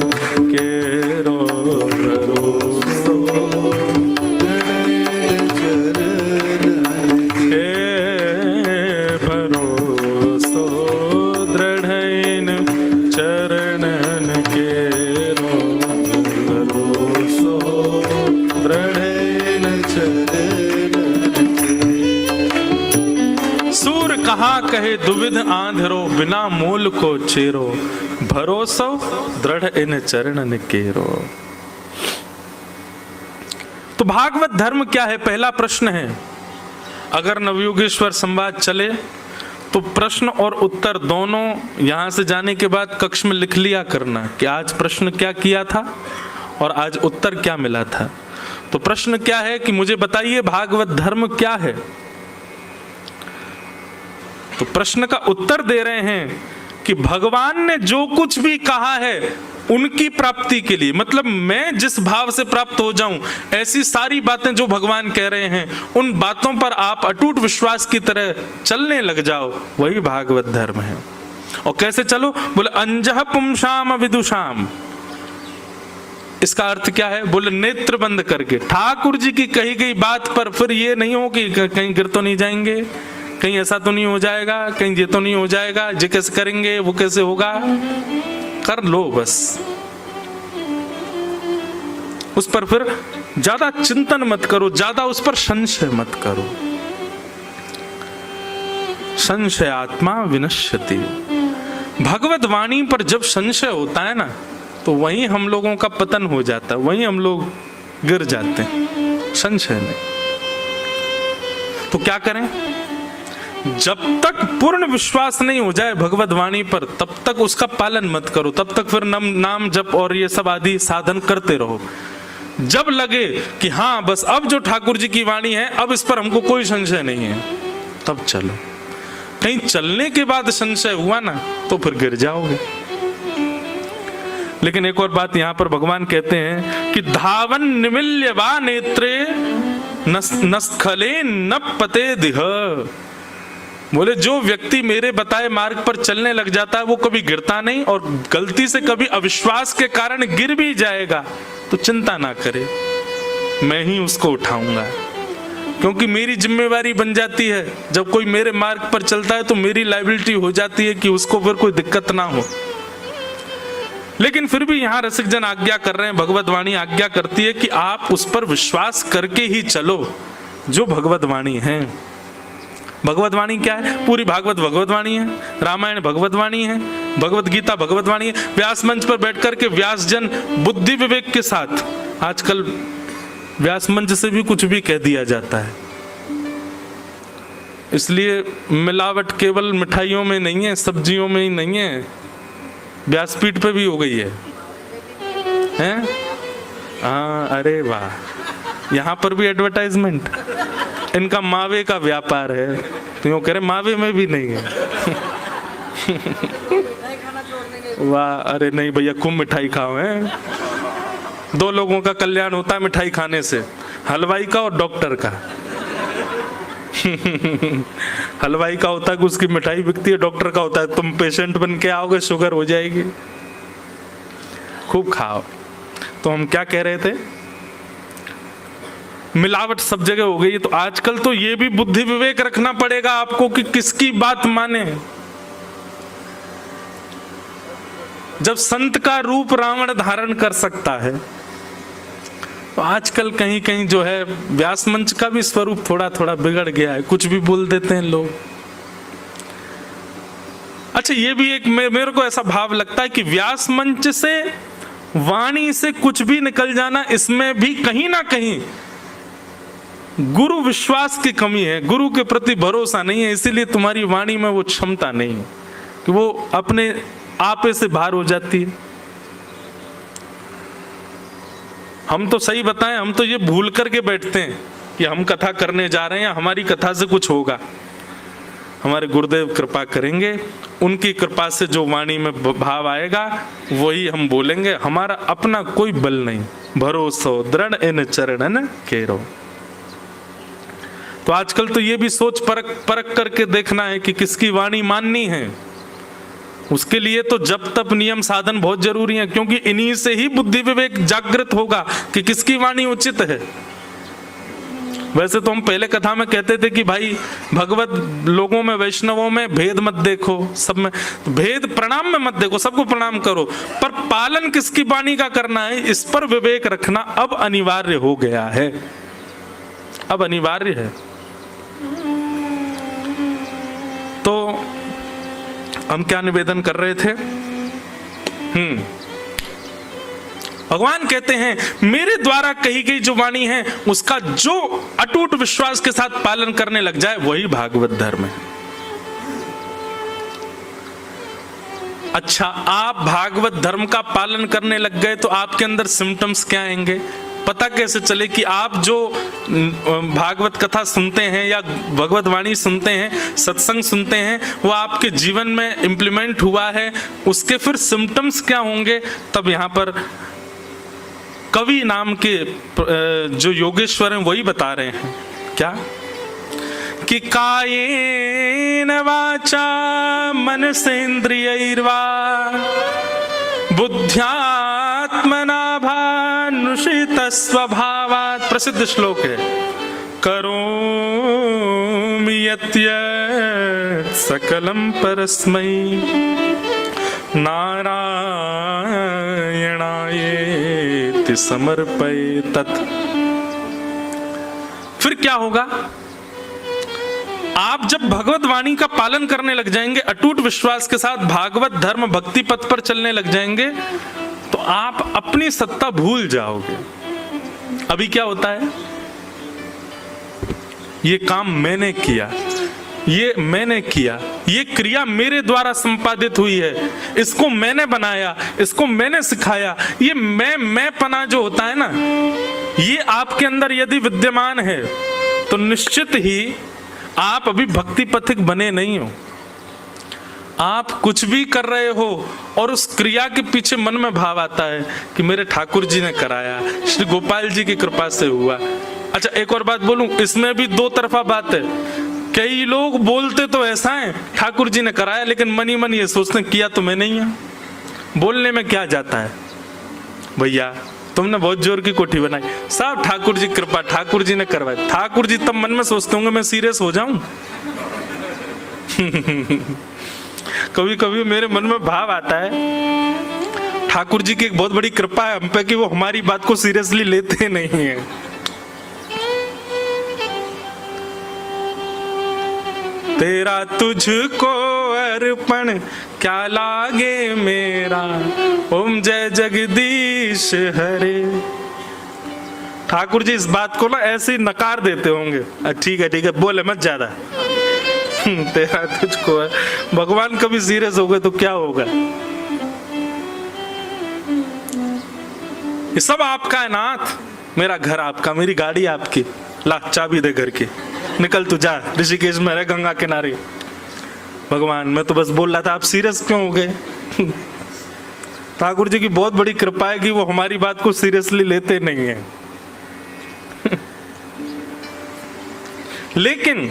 दुविध आंधरो, बिना मूल को चेरो, भरोसो दृढ़ इन चरण निकेरो। तो भागवत धर्म क्या है, पहला प्रश्न है। अगर नवयुगेश्वर संवाद चले तो प्रश्न और उत्तर दोनों यहां से जाने के बाद कक्ष में लिख लिया करना कि आज प्रश्न क्या किया था और आज उत्तर क्या मिला था। तो प्रश्न क्या है कि मुझे बताइए भागवत धर्म क्या है। तो प्रश्न का उत्तर दे रहे हैं कि भगवान ने जो कुछ भी कहा है उनकी प्राप्ति के लिए, मतलब मैं जिस भाव से प्राप्त हो जाऊं, ऐसी सारी बातें जो भगवान कह रहे हैं उन बातों पर आप अटूट विश्वास की तरह चलने लग जाओ, वही भागवत धर्म है। और कैसे चलो, बोले अंजह पुंसाम विदुषाम। इसका अर्थ क्या है, बोले नेत्र बंद करके ठाकुर जी की कही गई बात पर फिर ये नहीं हो कि कहीं गिर तो नहीं जाएंगे, कहीं ऐसा तो नहीं हो जाएगा, कहीं ये तो नहीं हो जाएगा, ये कैसे करेंगे, वो कैसे होगा, कर लो बस। उस पर फिर ज्यादा चिंतन मत करो, ज्यादा उस पर संशय मत करो। संशय आत्मा विनश्यति। भगवत वाणी पर जब संशय होता है ना, तो वहीं हम लोगों का पतन हो जाता है, वहीं हम लोग गिर जाते हैं, संशय नहीं। तो क्या करें, जब तक पूर्ण विश्वास नहीं हो जाए भगवत वाणी पर, तब तक उसका पालन मत करो, तब तक फिर नाम जप और ये सब आदि साधन करते रहो। जब लगे कि हाँ बस अब जो ठाकुर जी की वाणी है, अब इस पर हमको कोई संशय नहीं है, तब चलो। कहीं चलने के बाद संशय हुआ ना, तो फिर गिर जाओगे। लेकिन एक और बात यहाँ पर भगवान कहते हैं कि धावन निमिल्य वा नेत्रे नस्खले न पते दिह। बोले जो व्यक्ति मेरे बताए मार्ग पर चलने लग जाता है वो कभी गिरता नहीं, और गलती से कभी अविश्वास के कारण गिर भी जाएगा तो चिंता ना करे, मैं ही उसको उठाऊंगा। क्योंकि मेरी जिम्मेवारी बन जाती है, जब कोई मेरे मार्ग पर चलता है तो मेरी लायबिलिटी हो जाती है कि उसको फिर कोई दिक्कत ना हो। लेकिन फिर भी यहाँ रसिक जन आज्ञा कर रहे हैं, भगवत वाणी आज्ञा करती है कि आप उस पर विश्वास करके ही चलो जो भगवत वाणी है। भगवत वाणी क्या है, पूरी भागवत भगवत वाणी है, रामायण भगवत वाणी है, भगवत गीता भगवत वाणी है। व्यास मंच पर बैठ करके व्यास जन बुद्धि विवेक के साथ, आजकल व्यास मंच से भी कुछ भी कह दिया जाता है, इसलिए मिलावट केवल मिठाइयों में नहीं है, सब्जियों में ही नहीं है, व्यासपीठ पे भी हो गई है, हैं? हाँ, अरे वाह, यहाँ पर भी एडवर्टाइजमेंट, इनका मावे का व्यापार है, तो यूँ कह रहे मावे में भी नहीं है। वाह, अरे नहीं भैया, खूब मिठाई खाओ हैं, दो लोगों का कल्याण होता है मिठाई खाने से, हलवाई का और डॉक्टर का। हलवाई का होता है कि उसकी मिठाई बिकती है, डॉक्टर का होता है तुम पेशेंट बन के आओगे, शुगर हो जाएगी, खूब खाओ। तो हम क्या कह रहे थे, मिलावट सब जगह हो गई है, तो आजकल तो ये भी बुद्धि विवेक रखना पड़ेगा आपको कि किसकी बात माने। जब संत का रूप रावण धारण कर सकता है, तो आजकल कहीं कहीं जो है व्यास मंच का भी स्वरूप थोड़ा थोड़ा बिगड़ गया है, कुछ भी बोल देते हैं लोग। अच्छा, ये भी एक मेरे को ऐसा भाव लगता है कि व्यास मंच से वाणी से कुछ भी निकल जाना, इसमें भी कहीं ना कहीं गुरु विश्वास की कमी है, गुरु के प्रति भरोसा नहीं है, इसीलिए तुम्हारी वाणी में वो क्षमता नहीं है कि वो अपने आपे से बाहर हो जाती है। हम तो सही बताएं, हम तो ये भूल करके बैठते हैं कि हम कथा करने जा रहे हैं, हमारी कथा से कुछ होगा, हमारे गुरुदेव कृपा करेंगे, उनकी कृपा से जो वाणी में भाव आएगा वही हम बोलेंगे, हमारा अपना कोई बल नहीं, भरोसो दृढ़ इन चरणन केरो। तो आजकल तो ये भी सोच परख करके देखना है कि किसकी वाणी माननी है। उसके लिए तो जप तप नियम साधन बहुत जरूरी है, क्योंकि इन्हीं से ही बुद्धि विवेक जागृत होगा कि किसकी वाणी उचित है। वैसे तो हम पहले कथा में कहते थे कि भाई भगवत लोगों में, वैष्णवों में भेद मत देखो, सब में भेद, प्रणाम में मत देखो, सबको प्रणाम करो, पर पालन किसकी वाणी का करना है, इस पर विवेक रखना अब अनिवार्य हो गया है, अब अनिवार्य है। तो हम क्या निवेदन कर रहे थे? भगवान कहते हैं मेरे द्वारा कही गई जो वाणी है उसका जो अटूट विश्वास के साथ पालन करने लग जाए वही भागवत धर्म है। अच्छा, आप भागवत धर्म का पालन करने लग गए तो आपके अंदर सिम्टम्स क्या आएंगे? पता कैसे चले कि आप जो भागवत कथा सुनते हैं या भगवत वाणी सुनते हैं, सत्संग सुनते हैं, वो आपके जीवन में इम्प्लीमेंट हुआ है? उसके फिर सिम्टम्स क्या होंगे? तब यहाँ पर कवि नाम के जो योगेश्वर हैं वही बता रहे हैं क्या कि कायेन वाचा मनसेन्द्रियैर्वा बुद्ध्यात्मना भानुषित स्वभावात्। प्रसिद्ध श्लोक है, करोमि यत् सकलं परस्मै नारायणायेति समर्पये तत्। फिर क्या होगा? आप जब भगवत वाणी का पालन करने लग जाएंगे, अटूट विश्वास के साथ भागवत धर्म भक्ति पथ पर चलने लग जाएंगे, तो आप अपनी सत्ता भूल जाओगे। अभी क्या होता है? ये काम मैंने किया, ये मैंने किया, ये क्रिया मेरे द्वारा संपादित हुई है, इसको मैंने बनाया, इसको मैंने सिखाया। ये मैं पना जो होता है ना, ये आपके अंदर यदि विद्यमान है तो निश्चित ही आप अभी भक्ति पथिक बने नहीं हो। आप कुछ भी कर रहे हो और उस क्रिया के पीछे मन में भाव आता है कि मेरे ठाकुर जी ने कराया, श्री गोपाल जी की कृपा से हुआ। अच्छा, एक और बात बोलूं, इसमें भी दो तरफा बात है। कई लोग बोलते तो ऐसा है ठाकुर जी ने कराया, लेकिन मनी मन ये सोचते किया तो मैं नहीं है। बोलने में क्या जाता है भैया, तुमने बहुत जोर की कोठी बनाई, सब ठाकुर जी कृपा, ठाकुर जी ने करवाई। ठाकुर जी तब मन में सोचते होंगे मैं सीरियस हो जाऊं। कभी कभी मेरे मन में भाव आता है ठाकुर जी की एक बहुत बड़ी कृपा है हम पे कि वो हमारी बात को सीरियसली लेते नहीं है। तेरा तुझको अर्पण क्या लागे मेरा, ओम जय जगदीश हरे। ठाकुर जी इस बात को ना ऐसे ही नकार देते होंगे, ठीक है बोले मत ज्यादा। तेरा तुझको है। भगवान कभी सीरियस हो गए तो क्या होगा? ये सब आपका है नाथ, मेरा घर आपका, मेरी गाड़ी आपकी, ला चाबी दे घर की, निकल तू जा, ऋषिकेश में रह गंगा किनारे। भगवान मैं तो बस बोल रहा था, आप सीरियस क्यों हो गए? ठाकुर जी की बहुत बड़ी कृपा है कि वो हमारी बात को सीरियसली लेते नहीं है। लेकिन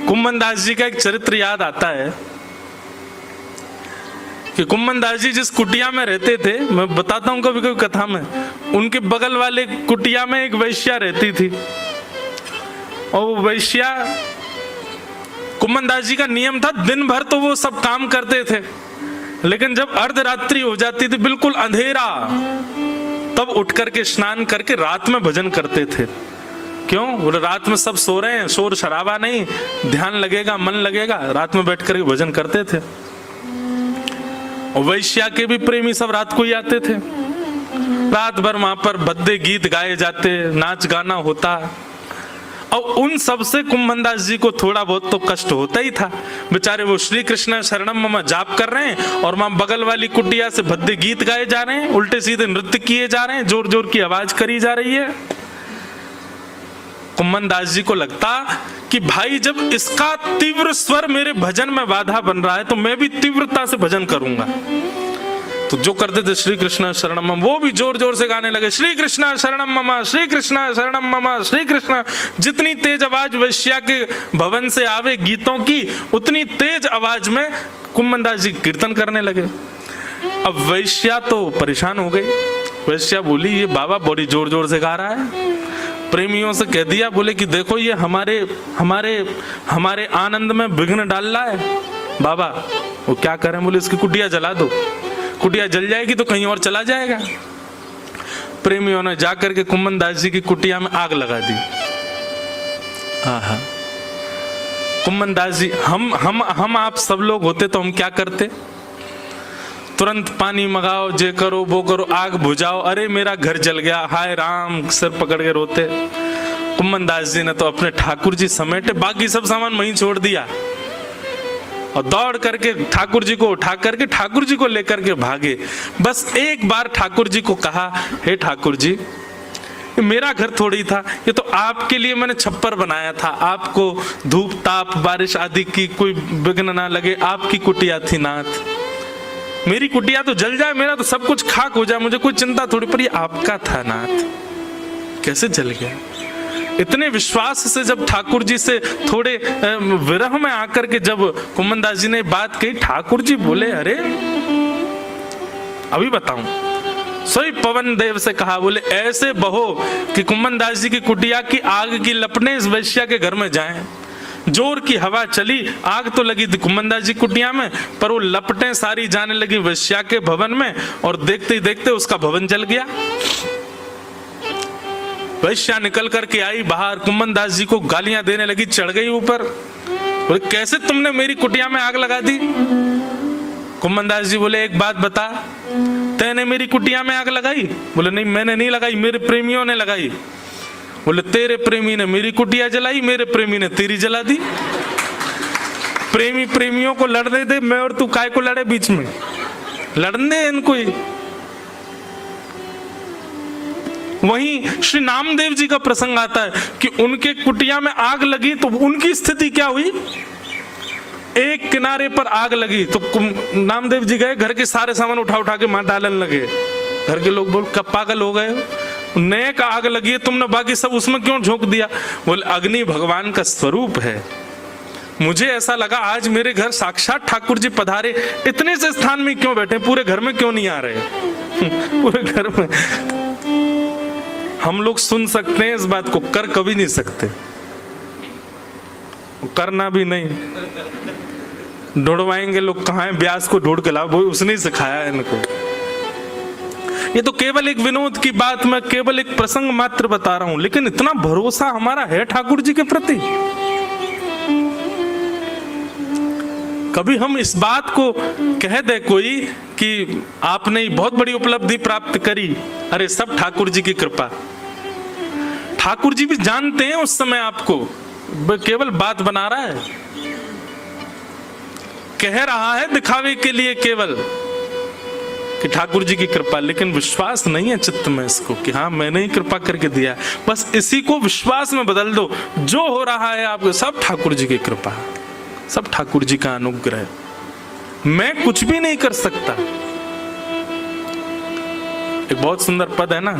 कुम्मन दास जी का एक चरित्र याद आता है कि कुम्मन दास जी जिस कुटिया में रहते थे, मैं बताता हूं कभी कभी कथा में, उनके बगल वाले कुटिया में एक वैश्या रहती थी। और वो वैश्या, कुम्मन दास जी का नियम था दिन भर तो वो सब काम करते थे, लेकिन जब अर्धरात्रि हो जाती थी, बिल्कुल अंधेरा, तब उठ करके स्नान करके रात में भजन करते थे। क्यों? रात में सब सो रहे हैं, शोर शराबा नहीं, ध्यान लगेगा, मन लगेगा, रात में बैठ करके भजन करते थे। और वैश्या के भी प्रेमी सब रात को ही आते थे, रात भर वहां पर भद्दे गीत गाए जाते, नाच गाना होता। और उन सब से कुम्मन दास जी को थोड़ा बहुत तो कष्ट होता ही था। बेचारे वो श्री कृष्ण शरणम मम जाप कर रहे हैं और वहां बगल वाली कुटिया से भद्दे गीत गाए जा रहे हैं, उल्टे सीधे नृत्य किए जा रहे हैं, जोर जोर की आवाज करी जा रही है। कुम्मन दास जी को लगता कि भाई जब इसका तीव्र स्वर मेरे भजन में बाधा बन रहा है तो मैं भी तीव्रता से भजन करूंगा। तो जो करते थे श्री कृष्ण शरणम मम, वो भी जोर जोर से गाने लगे, श्री कृष्ण शरणम मम, श्री कृष्ण शरणम मम, श्री कृष्ण। जितनी तेज आवाज वैश्या के भवन से आवे गीतों की, उतनी तेज आवाज में कुम्मन दास जी कीर्तन करने लगे। अब वैश्या तो परेशान हो गई। वैश्या बोली ये बाबा बड़ी जोर जोर से गा रहा है। प्रेमियों से कह दिया, बोले कि देखो ये हमारे हमारे हमारे आनंद में विघ्न डाल रहा है। बाबा वो क्या करें? बोले इसकी कुटिया जला दो, कुटिया जल जाएगी तो कहीं और चला जाएगा। प्रेमियों ने जाकर के कुम्मन दास जी की कुटिया में आग लगा दी। हाँ हाँ, कुम्मन दास जी, हम आप सब लोग होते तो हम क्या करते? तुरंत पानी मंगाओ, जे करो वो करो, आग बुझाओ, अरे मेरा घर जल गया, हाय राम, सिर पकड़ के रोते। कुम्मन दास जी ने तो अपने ठाकुर जी समेटे, बाकी सब सामान वहीं छोड़ दिया और दौड़ करके ठाकुर जी को उठा करके ठाकुर जी को लेकर के भागे। बस एक बार ठाकुर जी को कहा, हे ठाकुर जी, ये मेरा घर थोड़ी था, ये तो आपके लिए मैंने छप्पर बनाया था, आपको धूप ताप बारिश आदि की कोई विघ्न ना लगे, आपकी कुटिया थी नाथ। मेरी कुटिया तो जल जाए, मेरा तो सब कुछ खाक हो जाए, मुझे कोई चिंता थोड़ी, पर ये आपका था नाथ, कैसे जल गया? इतने विश्वास से जब ठाकुर जी से थोड़े विरह में आकर के जब कुम्मन दास जी ने बात कही, ठाकुर जी बोले, अरे अभी बताऊं। सोई पवन देव से कहा, बोले ऐसे बहो कि कुम्मन दास जी की कुटिया की आग की लपटें इस वैश्या के घर में जाएं। जोर की हवा चली, आग तो लगी थी कुम्मन दास जी कुटिया में, पर वो लपटें सारी जाने लगी वैश्या के भवन में, और देखते ही देखते उसका भवन जल गया। वैश्या निकल करके आई बाहर, कुम्मन दास जी को गालियां देने लगी, चढ़ गई ऊपर, बोले कैसे तुमने मेरी कुटिया में आग लगा दी? कुम्मन दास जी बोले, एक बात बता, तैने मेरी कुटिया में आग लगाई? बोले नहीं, मैंने नहीं लगाई, मेरे प्रेमियों ने लगाई। बोले तेरे प्रेमी ने मेरी कुटिया जलाई, मेरे प्रेमी ने तेरी जला दी। प्रेमी प्रेमियों को लड़ने दे, मैं और तू काय को लड़े बीच में, लड़ने इनको ही। वहीं श्री नामदेव जी का प्रसंग आता है कि उनके कुटिया में आग लगी तो उनकी स्थिति क्या हुई? एक किनारे पर आग लगी तो नामदेव जी गए, घर के सारे सामान उठा उठा के मां डालने लगे। घर के लोग बोल, कब पागल हो गए? नए का आग लगी है, तुमने बाकी सब उसमें क्यों झोंक दिया? बोले अग्नि भगवान का स्वरूप है, मुझे ऐसा लगा आज मेरे घर साक्षात ठाकुर जी पधारे, इतने से स्थान में क्यों बैठे, पूरे घर में क्यों नहीं आ रहे? पूरे घर में हम लोग सुन सकते हैं इस बात को, कर कभी नहीं सकते, करना भी नहीं। ढूंढवाएंगे लोग, कहाँ है व्यास को ढूंढ के लाओ, वो उसने सिखाया है इनको। ये तो केवल एक विनोद की बात, मैं केवल एक प्रसंग मात्र बता रहा हूं, लेकिन इतना भरोसा हमारा है ठाकुर जी के प्रति। कभी हम इस बात को कह दे कोई कि आपने बहुत बड़ी उपलब्धि प्राप्त करी, अरे सब ठाकुर जी की कृपा। ठाकुर जी भी जानते हैं उस समय आपको, केवल बात बना रहा है, कह रहा है दिखावे के लिए केवल कि ठाकुर जी की कृपा, लेकिन विश्वास नहीं है चित्त में इसको कि हाँ मैंने ही कृपा करके दिया। बस इसी को विश्वास में बदल दो, जो हो रहा है आपको सब ठाकुर जी की कृपा, सब ठाकुर जी का अनुग्रह, मैं कुछ भी नहीं कर सकता। एक बहुत सुंदर पद है ना,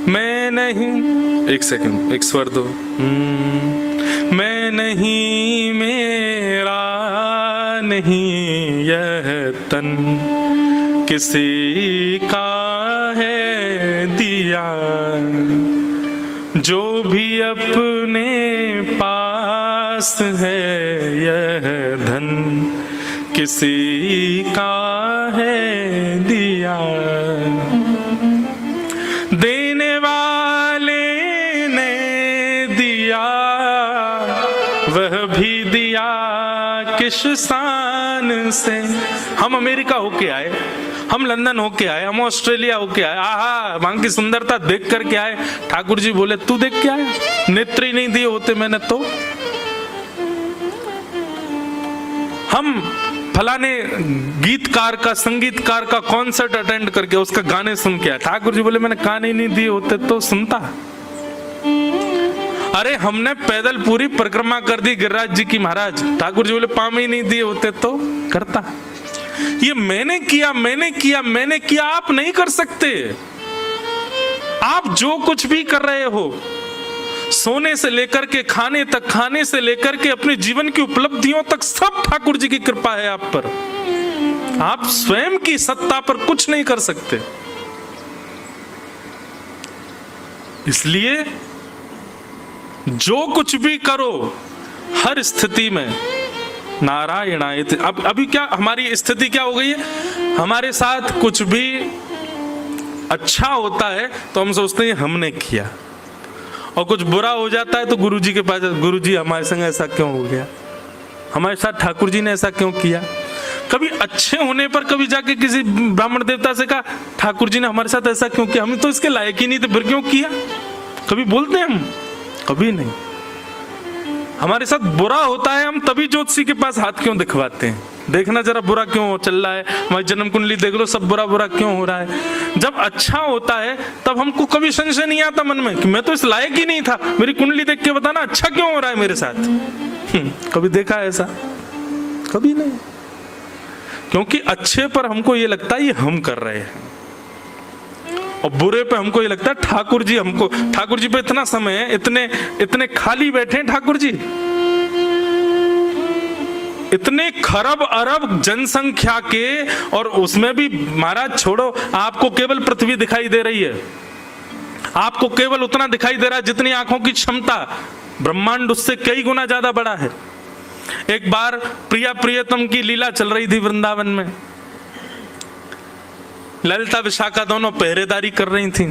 मैं नहीं, एक सेकंड, एक स्वर दो, मैं नहीं, मेरा नहीं यह तन, किसी का है दिया, जो भी अपने पास है यह धन, किसी का है दिया, देने वाले ने दिया, वह भी दिया किस शान से। हम अमेरिका होके आए, हम लंदन होके आए, हम ऑस्ट्रेलिया होके आए, आहा वहां की सुंदरता देख करके आए। ठाकुर जी बोले तू देख के आया, नेत्र ही नहीं दिए होते मैंने तो। हम फलाने गीतकार का, संगीतकार का कॉन्सर्ट अटेंड करके उसका गाने सुन के आए, ठाकुर जी बोले मैंने कान ही नहीं दिए होते तो सुनता। अरे हमने पैदल पूरी परिक्रमा कर दी गिरिराज जी की महाराज, ठाकुर जी बोले पाँव ही नहीं दिए होते तो करता। ये मैंने किया, मैंने किया, मैंने किया, आप नहीं कर सकते। आप जो कुछ भी कर रहे हो, सोने से लेकर के खाने तक, खाने से लेकर के अपने जीवन की उपलब्धियों तक, सब ठाकुर जी की कृपा है आप पर। आप स्वयं की सत्ता पर कुछ नहीं कर सकते। इसलिए जो कुछ भी करो हर स्थिति में नारायणाय। अब अभी क्या हमारी स्थिति क्या हो गई है, हमारे साथ कुछ भी अच्छा होता है तो हम सोचते हैं हमने किया, और कुछ बुरा हो जाता है तो गुरुजी के पास, गुरुजी हमारे संग ऐसा क्यों हो गया, हमारे साथ ठाकुर जी ने ऐसा क्यों किया। कभी अच्छे होने पर कभी जाके किसी ब्राह्मण देवता से कहा ठाकुर जी ने हमारे साथ ऐसा क्यों किया, हम तो इसके लायक ही नहीं थे, फिर क्यों किया, कभी बोलते हैं हम? कभी नहीं। हमारे साथ बुरा होता है, हम तभी ज्योतिषी के पास हाथ क्यों दिखवाते हैं, देखना जरा बुरा क्यों चल रहा है, हमारी जन्म कुंडली देख लो, सब बुरा बुरा क्यों हो रहा है। जब अच्छा होता है तब हमको कभी संशय नहीं आता मन में कि मैं तो इस लायक ही नहीं था, मेरी कुंडली देख के बताना अच्छा क्यों हो रहा है मेरे साथ। कभी देखा है ऐसा? कभी नहीं। क्योंकि अच्छे पर हमको ये लगता है ये हम कर रहे हैं, और बुरे पे हमको ये लगता है ठाकुर जी हमको, ठाकुर जी पे इतना समय है, इतने खाली बैठे हैं ठाकुर जी, इतने खरब अरब जनसंख्या के, और उसमें भी महाराज छोड़ो, आपको केवल पृथ्वी दिखाई दे रही है, आपको केवल उतना दिखाई दे रहा है जितनी आंखों की क्षमता, ब्रह्मांड उससे कई गुना ज्यादा बड़ा है। एक बार प्रिया प्रियतम की लीला चल रही थी वृंदावन में, ललिता विशाखा दोनों पहरेदारी कर रही थी।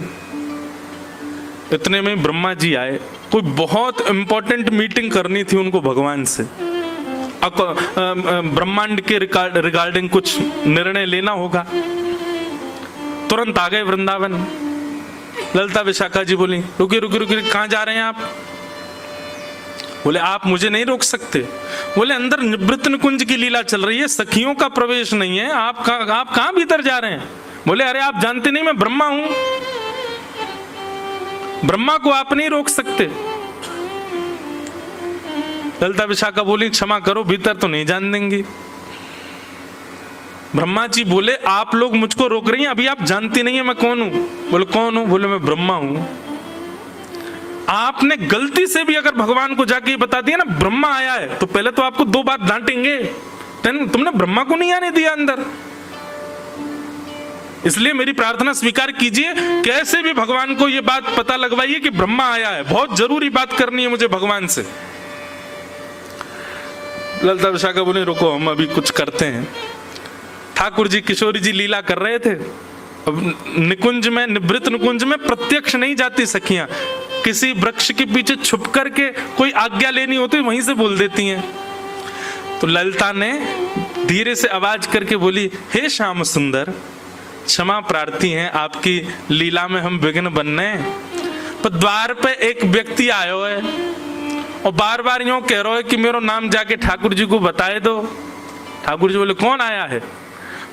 इतने में ब्रह्मा जी आए, कोई बहुत इंपॉर्टेंट मीटिंग करनी थी उनको भगवान से, ब्रह्मांड के रिगार्डिंग कुछ निर्णय लेना होगा। तुरंत आ गए वृंदावन। ललिता विशाखा जी बोली रुकिए रुकिए रुकिए, कहाँ जा रहे हैं आप? बोले आप मुझे नहीं रोक सकते। बोले अंदर निवृत्त निकुंज की लीला चल रही है, सखियों का प्रवेश नहीं है, आप कहाँ भीतर जा रहे हैं? बोले अरे आप जानते नहीं मैं ब्रह्मा हूं, ब्रह्मा को आप नहीं रोक सकते। ललिता विशाखा बोली क्षमा करो, भीतर तो नहीं जान देंगी। ब्रह्मा जी बोले आप लोग मुझको रोक रही हैं, अभी आप जानती नहीं है मैं कौन हूं। बोले कौन हूं? बोले मैं ब्रह्मा हूं। आपने गलती से भी अगर भगवान को जाके बता दिया ना ब्रह्मा आया है, तो पहले तो आपको 2 बात डांटेंगे, तुमने ब्रह्मा को नहीं आने दिया अंदर। इसलिए मेरी प्रार्थना स्वीकार कीजिए, कैसे भी भगवान को यह बात पता लगवाइए कि ब्रह्मा आया है, बहुत जरूरी बात करनी है मुझे भगवान से। ललिता विशाखा बोले रुको हम अभी कुछ करते हैं। ठाकुर जी किशोरी जी लीला कर रहे थे, अब निकुंज में, निवृत्त निकुंज में प्रत्यक्ष नहीं जाती सखियां, किसी वृक्ष के पीछे छुप करके कोई आज्ञा लेनी होती वहीं से बोल देती हैं। तो ललिता ने धीरे से आवाज करके बोली हे श्याम सुंदर, क्षमा प्रार्थी हैं, आपकी लीला में हम विघ्न बनने। पर द्वार पे एक व्यक्ति आयो है और बार बार यूं कह रहा है कि मेरा नाम जाके ठाकुर जी को बताए दो। ठाकुर जी बोले कौन आया है?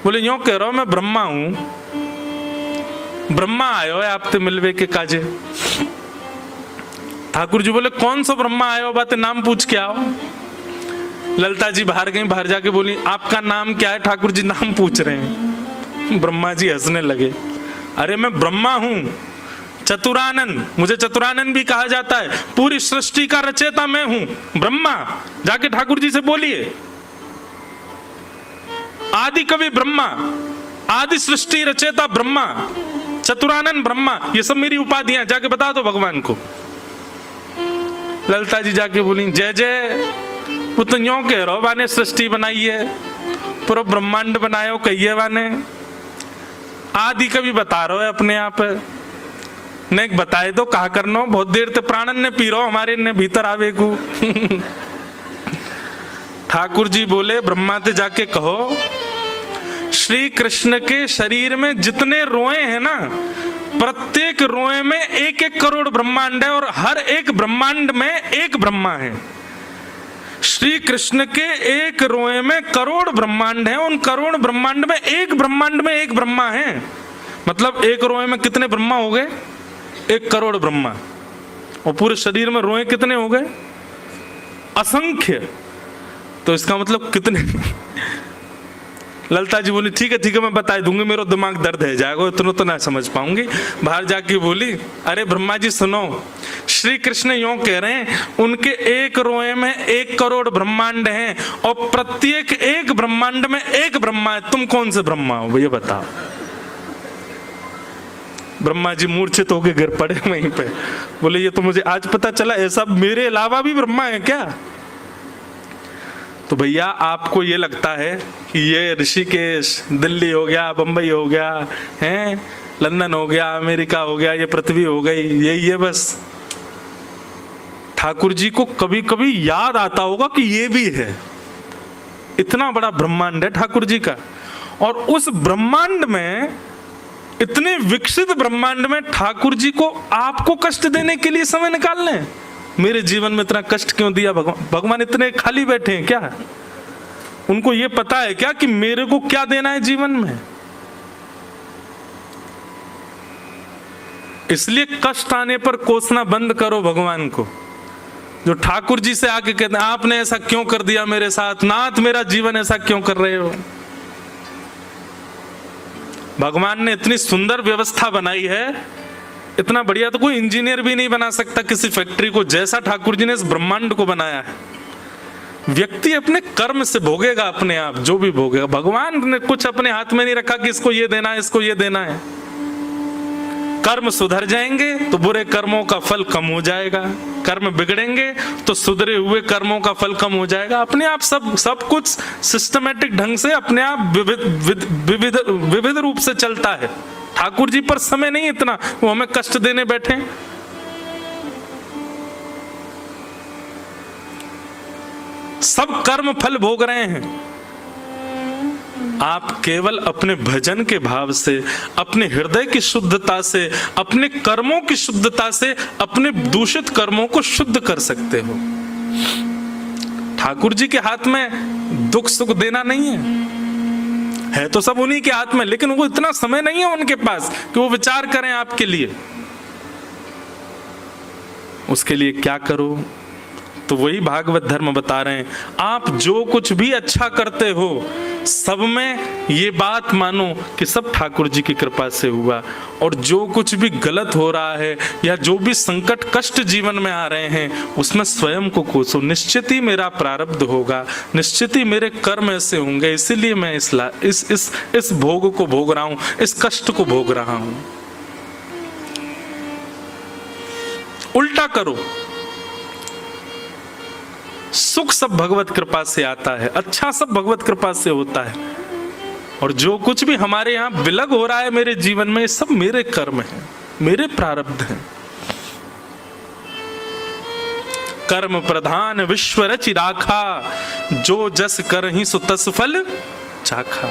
बोले यूं कह रहा हूं मैं ब्रह्मा हूं, ब्रह्मा आयो है आपसे मिलवे के काजे। ठाकुर जी बोले कौन सा ब्रह्मा आयो, बातें नाम पूछ के आओ। ललिता जी बाहर गई, बाहर जाके बोली आपका नाम क्या है? ठाकुर जी नाम पूछ रहे हैं। ब्रह्मा जी हंसने लगे, अरे मैं ब्रह्मा हूं, चतुरानन, मुझे चतुरानन भी कहा जाता है, पूरी सृष्टि का रचयिता मैं हूं ब्रह्मा। जाके ठाकुर जी से बोलिए आदि कवि ब्रह्मा, आदि सृष्टि रचयिता ब्रह्मा, चतुरानन ब्रह्मा, ये सब मेरी उपाधियां, जाके बता दो भगवान को। ललिता जी जाके बोली जय जय, वो तो यूं कह रहो बाने सृष्टि बनाई है, पूरा ब्रह्मांड बनायो कहिए बाने, आदि कवि बता रहे हो अपने आप ने, बताए दो कहा करनो, बहुत देर तक प्राणन ने पी रहो हमारे ने भीतर आवे को। ठाकुर जी बोले ब्रह्मा से जाके कहो श्री कृष्ण के शरीर में जितने रोए हैं ना, प्रत्येक रोए में 1-1 करोड़ ब्रह्मांड है और हर एक ब्रह्मांड में एक ब्रह्मा है। श्री कृष्ण के एक रोए में करोड़ ब्रह्मांड है, उन करोड़ ब्रह्मांड में एक ब्रह्मांड में एक ब्रह्मा है। मतलब एक रोए में कितने ब्रह्मा हो गए? 1 करोड़ ब्रह्मा। और पूरे शरीर में रोए कितने हो गए? असंख्य। तो इसका मतलब कितने? ललिता जी बोली ठीक है मैं बता दूंगी, मेरा दिमाग दर्द है जाएगा, इतना तो ना समझ पाऊंगी। बाहर जाके बोली अरे ब्रह्मा जी सुनो, श्री कृष्ण यूं कह रहे हैं उनके एक रोए में 1 करोड़ ब्रह्मांड हैं और प्रत्येक एक ब्रह्मांड में एक ब्रह्मा है, तुम कौन से ब्रह्मा हो ये बताओ। ब्रह्मा जी मूर्छित होकर गिर पड़े वहीं पे, बोले ये तो मुझे आज पता चला, ऐसा मेरे अलावा भी ब्रह्मा है क्या? तो भैया आपको ये लगता है कि ये ऋषिकेश, दिल्ली हो गया, बंबई हो गया, हैं लंदन हो गया, अमेरिका हो गया, ये पृथ्वी हो गई, यही है बस? ठाकुर जी को कभी कभी याद आता होगा कि ये भी है। इतना बड़ा ब्रह्मांड है ठाकुर जी का, और उस ब्रह्मांड में, इतने विकसित ब्रह्मांड में ठाकुर जी को आपको कष्ट देने के लिए समय निकाल लें। मेरे जीवन में इतना कष्ट क्यों दिया भगवान? भगवान इतने खाली बैठे हैं क्या? उनको ये पता है क्या कि मेरे को क्या देना है जीवन में? इसलिए कष्ट आने पर कोसना बंद करो भगवान को। जो ठाकुर जी से आके कहते हैं आपने ऐसा क्यों कर दिया मेरे साथ, नाथ मेरा जीवन ऐसा क्यों कर रहे हो? भगवान ने इतनी सुंदर व्यवस्था बनाई है, इतना बढ़िया तो कोई इंजीनियर भी नहीं बना सकता किसी फैक्ट्री को, जैसा ठाकुर जी ने इस ब्रह्मांड को बनाया है। व्यक्ति अपने कर्म से भोगेगा अपने आप, जो भी भोगेगा। भगवान ने कुछ अपने हाथ में नहीं रखा कि इसको ये देना है, इसको ये देना है। कर्म सुधर जाएंगे तो बुरे कर्मों का फल कम हो जाएगा, कर्म बिगड़ेंगे तो सुधरे हुए कर्मों का फल कम हो जाएगा। अपने आप सब कुछ सिस्टमेटिक ढंग से अपने आप विविध रूप से चलता है। ठाकुर जी पर समय नहीं इतना, वो हमें कष्ट देने बैठे। सब कर्म फल भोग रहे हैं। आप केवल अपने भजन के भाव से, अपने हृदय की शुद्धता से, अपने कर्मों की शुद्धता से अपने दूषित कर्मों को शुद्ध कर सकते हो। ठाकुर जी के हाथ में दुख सुख देना नहीं है तो सब उन्हीं के हाथ में, लेकिन वो इतना समय नहीं है उनके पास कि वो विचार करें आपके लिए। उसके लिए क्या करो? तो वही भागवत धर्म बता रहे हैं, आप जो कुछ भी अच्छा करते हो सब में ये बात मानो कि सब ठाकुर जी की कृपा से हुआ, और जो कुछ भी गलत हो रहा है या जो भी संकट कष्ट जीवन में आ रहे हैं उसमें स्वयं को कोसो। निश्चित ही मेरा प्रारब्ध होगा, निश्चित ही मेरे कर्म ऐसे होंगे, इसीलिए मैं इस भोग को भोग रहा हूं, इस कष्ट को भोग रहा हूं। उल्टा करो। सुख सब भगवत कृपा से आता है, अच्छा सब भगवत कृपा से होता है, और जो कुछ भी हमारे यहाँ विलग हो रहा है मेरे जीवन में, सब मेरे कर्म हैं, मेरे प्रारब्ध हैं। कर्म प्रधान विश्व रचि राखा, जो जस करहि सो तस फल चाखा।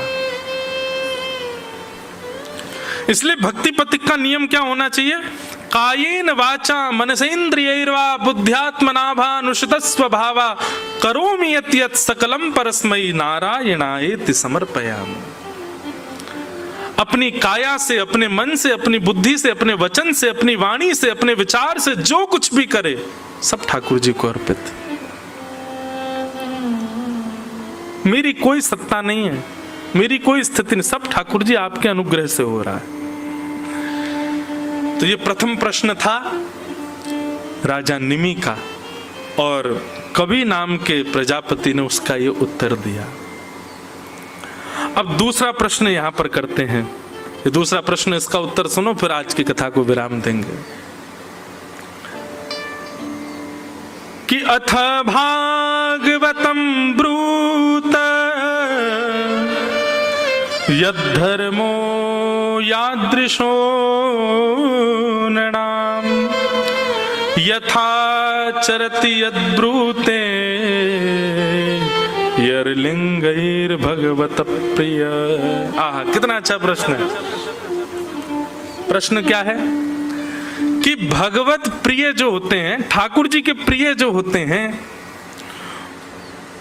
इसलिए भक्ति पथिक का नियम क्या होना चाहिए? कायेन वाचा मनसेन्द्रियैर्वा बुद्ध्यात्मना भानुषित स्वभावा करोमि यत् यत् सकलम परस्मै नारायणायेति समर्पयामि। अपनी काया से, अपने मन से, अपनी बुद्धि से, अपने वचन से, अपनी वाणी से, अपने विचार से जो कुछ भी करे सब ठाकुर जी को अर्पित। मेरी कोई सत्ता नहीं है, मेरी कोई स्थिति नहीं, सब ठाकुर जी आपके अनुग्रह से हो रहा है। तो ये प्रथम प्रश्न था राजा निमि का, और कवि नाम के प्रजापति ने उसका ये उत्तर दिया। अब दूसरा प्रश्न यहां पर करते हैं। ये दूसरा प्रश्न, इसका उत्तर सुनो, फिर आज की कथा को विराम देंगे। कि अथ भागवतम ब्रूत यद्धर्मो यादृशो नृणाम यथा चरति यद्ब्रूते यर्लिंगैर भगवत प्रिय। आहा, कितना अच्छा प्रश्न है। प्रश्न क्या है कि भगवत प्रिय जो होते हैं, ठाकुर जी के प्रिय जो होते हैं,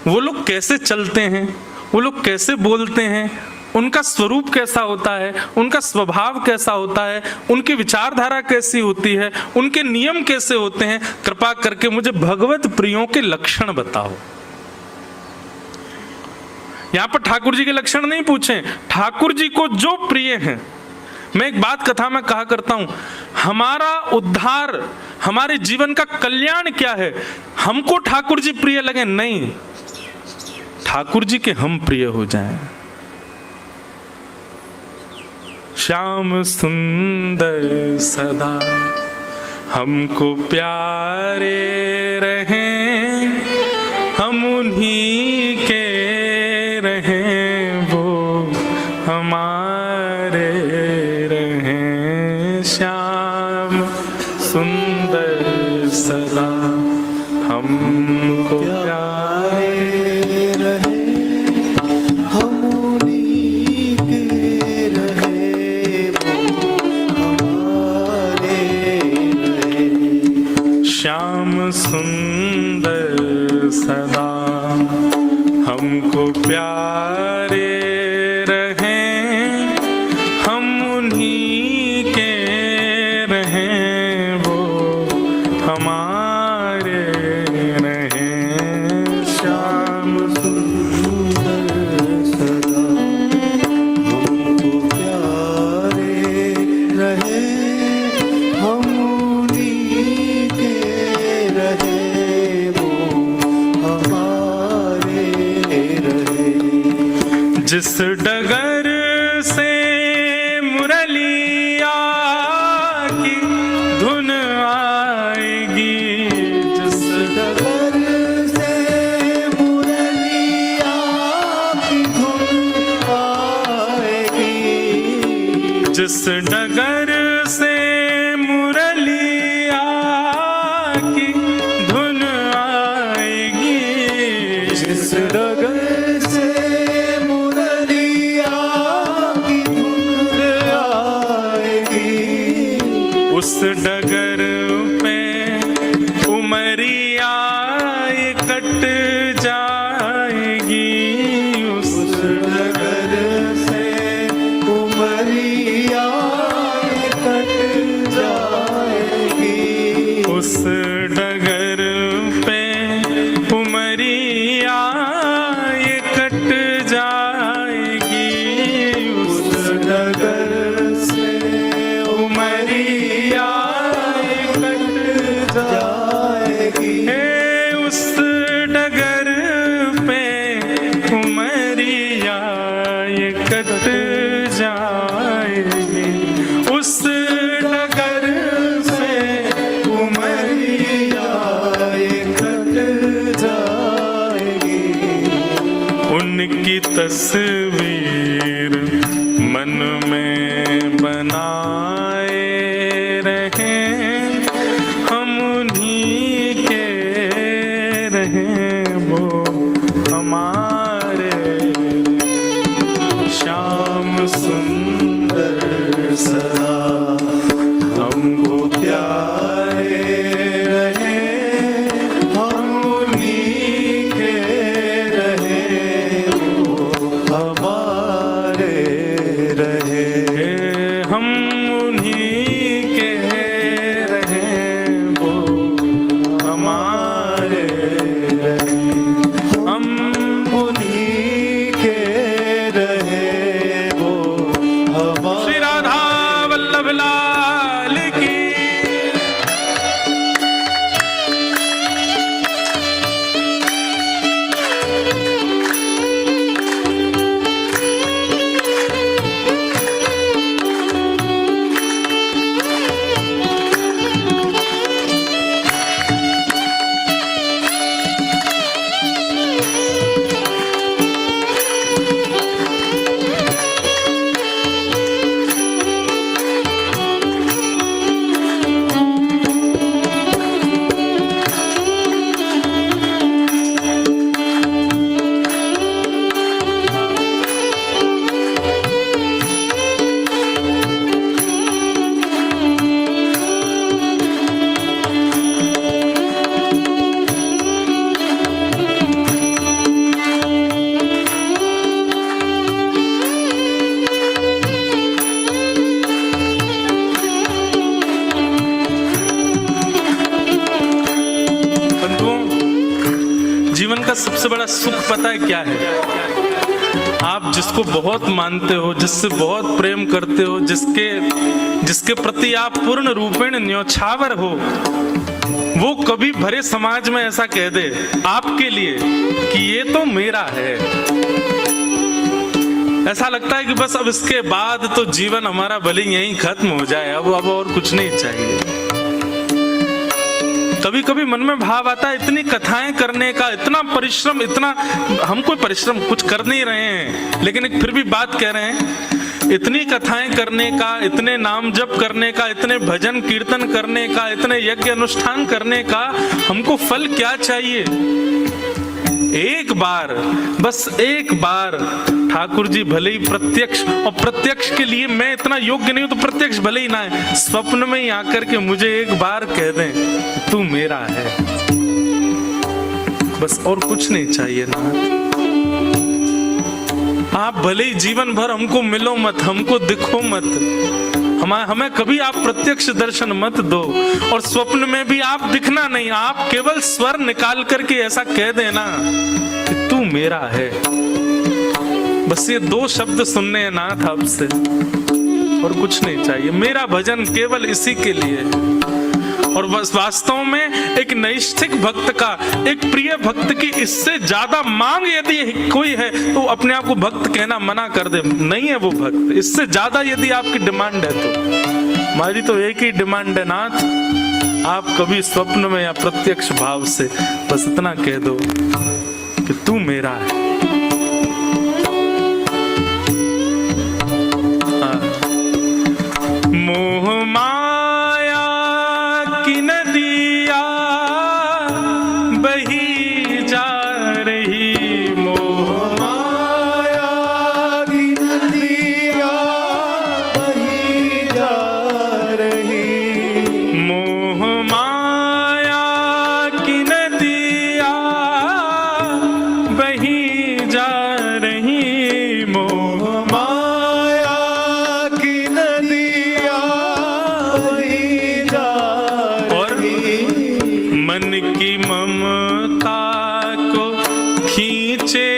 वो लोग कैसे चलते हैं, वो लोग कैसे बोलते हैं, उनका स्वरूप कैसा होता है, उनका स्वभाव कैसा होता है, उनकी विचारधारा कैसी होती है, उनके नियम कैसे होते हैं, कृपा करके मुझे भगवत प्रियों के लक्षण बताओ। यहां पर ठाकुर जी के लक्षण नहीं पूछे, ठाकुर जी को जो प्रिय हैं। मैं एक बात कथा में कहा करता हूं, हमारा उद्धार, हमारे जीवन का कल्याण क्या है? हमको ठाकुर जी प्रिय लगे नहीं, ठाकुर जी के हम प्रिय हो जाएं। श्याम सुंदर सदा हमको प्यारे रहें, हम उन्हीं के रहें, वो हमारे रहें। श्याम सुंदर सदा हमको प्यारे रहें, हम उन्हीं के रहें, वो हमारे रहें। श्याम सुंदर सदा हमको प्यारे रहें, हम उन्हीं के रहें, वो हमारे रहें। जिस डगर से मुरलिया की धुन आएगी, जिस डगर से मुरलिया की धुन आएगी, जिस डगर से मुरलिया की धुन आएगी, जिस डगर से मुरलिया की धुन आएगी, उस डगर पे उमरिया ये कट जाएगी, उस डगर से उमरिया ये कट जाएगी, उस डगर पे उमरिया ये कट जाएगी, उस डगर से उमरिया ये कट जाएगी। हे उस डगर पे उमरिया ये कट जाएगी, उस डगर से उमरिया ये कट जाएगी। उनकी तस्वीर मन में बनाए रहें, हम उन्हीं के रहें, वो हमारे। श्याम सुंदर सदा हमको प्यारे रहें, हम उन्हीं के रहें, वो हमारे रहें, हम उन्हीं के रहें, वो हमारे रहें, हम उन्हीं के रहें, वो हमारे। श्री राधा वल्लभ लाल की। जीवन का सबसे बड़ा सुख पता है क्या है? आप जिसको बहुत मानते हो, जिससे बहुत प्रेम करते हो, जिसके प्रति आप पूर्ण रूपेण न्योछावर हो, वो कभी भरे समाज में ऐसा कह दे आपके लिए कि ये तो मेरा है। ऐसा लगता है कि बस अब इसके बाद तो जीवन हमारा भले यहीं खत्म हो जाए, अब और कुछ नहीं चाहिए। कभी कभी मन में भाव आता है, इतनी कथाएं करने का, इतना परिश्रम, इतना हम कोई परिश्रम कुछ कर नहीं रहे हैं, लेकिन फिर भी बात कह रहे हैं, इतनी कथाएं करने का, इतने नाम जप करने का, इतने भजन कीर्तन करने का, इतने यज्ञ अनुष्ठान करने का हमको फल क्या चाहिए? एक बार, बस एक बार ठाकुर जी भले ही प्रत्यक्ष, और प्रत्यक्ष के लिए मैं इतना योग्य नहीं हूं तो प्रत्यक्ष भले ही ना है, स्वप्न में ही आकर के मुझे एक बार कह दें तू मेरा है, बस और कुछ नहीं चाहिए ना। आप भले ही जीवन भर हमको मिलो मत, हमको दिखो मत, हमें कभी आप प्रत्यक्ष दर्शन मत दो, और स्वप्न में भी आप दिखना नहीं, आप केवल स्वर निकाल करके ऐसा कह देना कि तू मेरा है। बस ये 2 शब्द सुनने हैं नाथ आपसे, और कुछ नहीं चाहिए। मेरा भजन केवल इसी के लिए, और बस वास्तव में एक नैष्ठिक भक्त का, एक प्रिय भक्त की इससे ज्यादा मांग यदि कोई है तो अपने आप को भक्त कहना मना कर दे, नहीं है वो भक्त। इससे ज्यादा यदि आपकी डिमांड है तो हमारी तो एक ही डिमांड है नाथ, आप कभी स्वप्न में या प्रत्यक्ष भाव से बस इतना कह दो कि तू मेरा है। मोह माया की नदिया बही जा रही, मोह माया की नदिया बही जा रही, मोह माया की नदिया बही जा रही, मोह माया की नदिया बही जा और मन की ममता को खींचे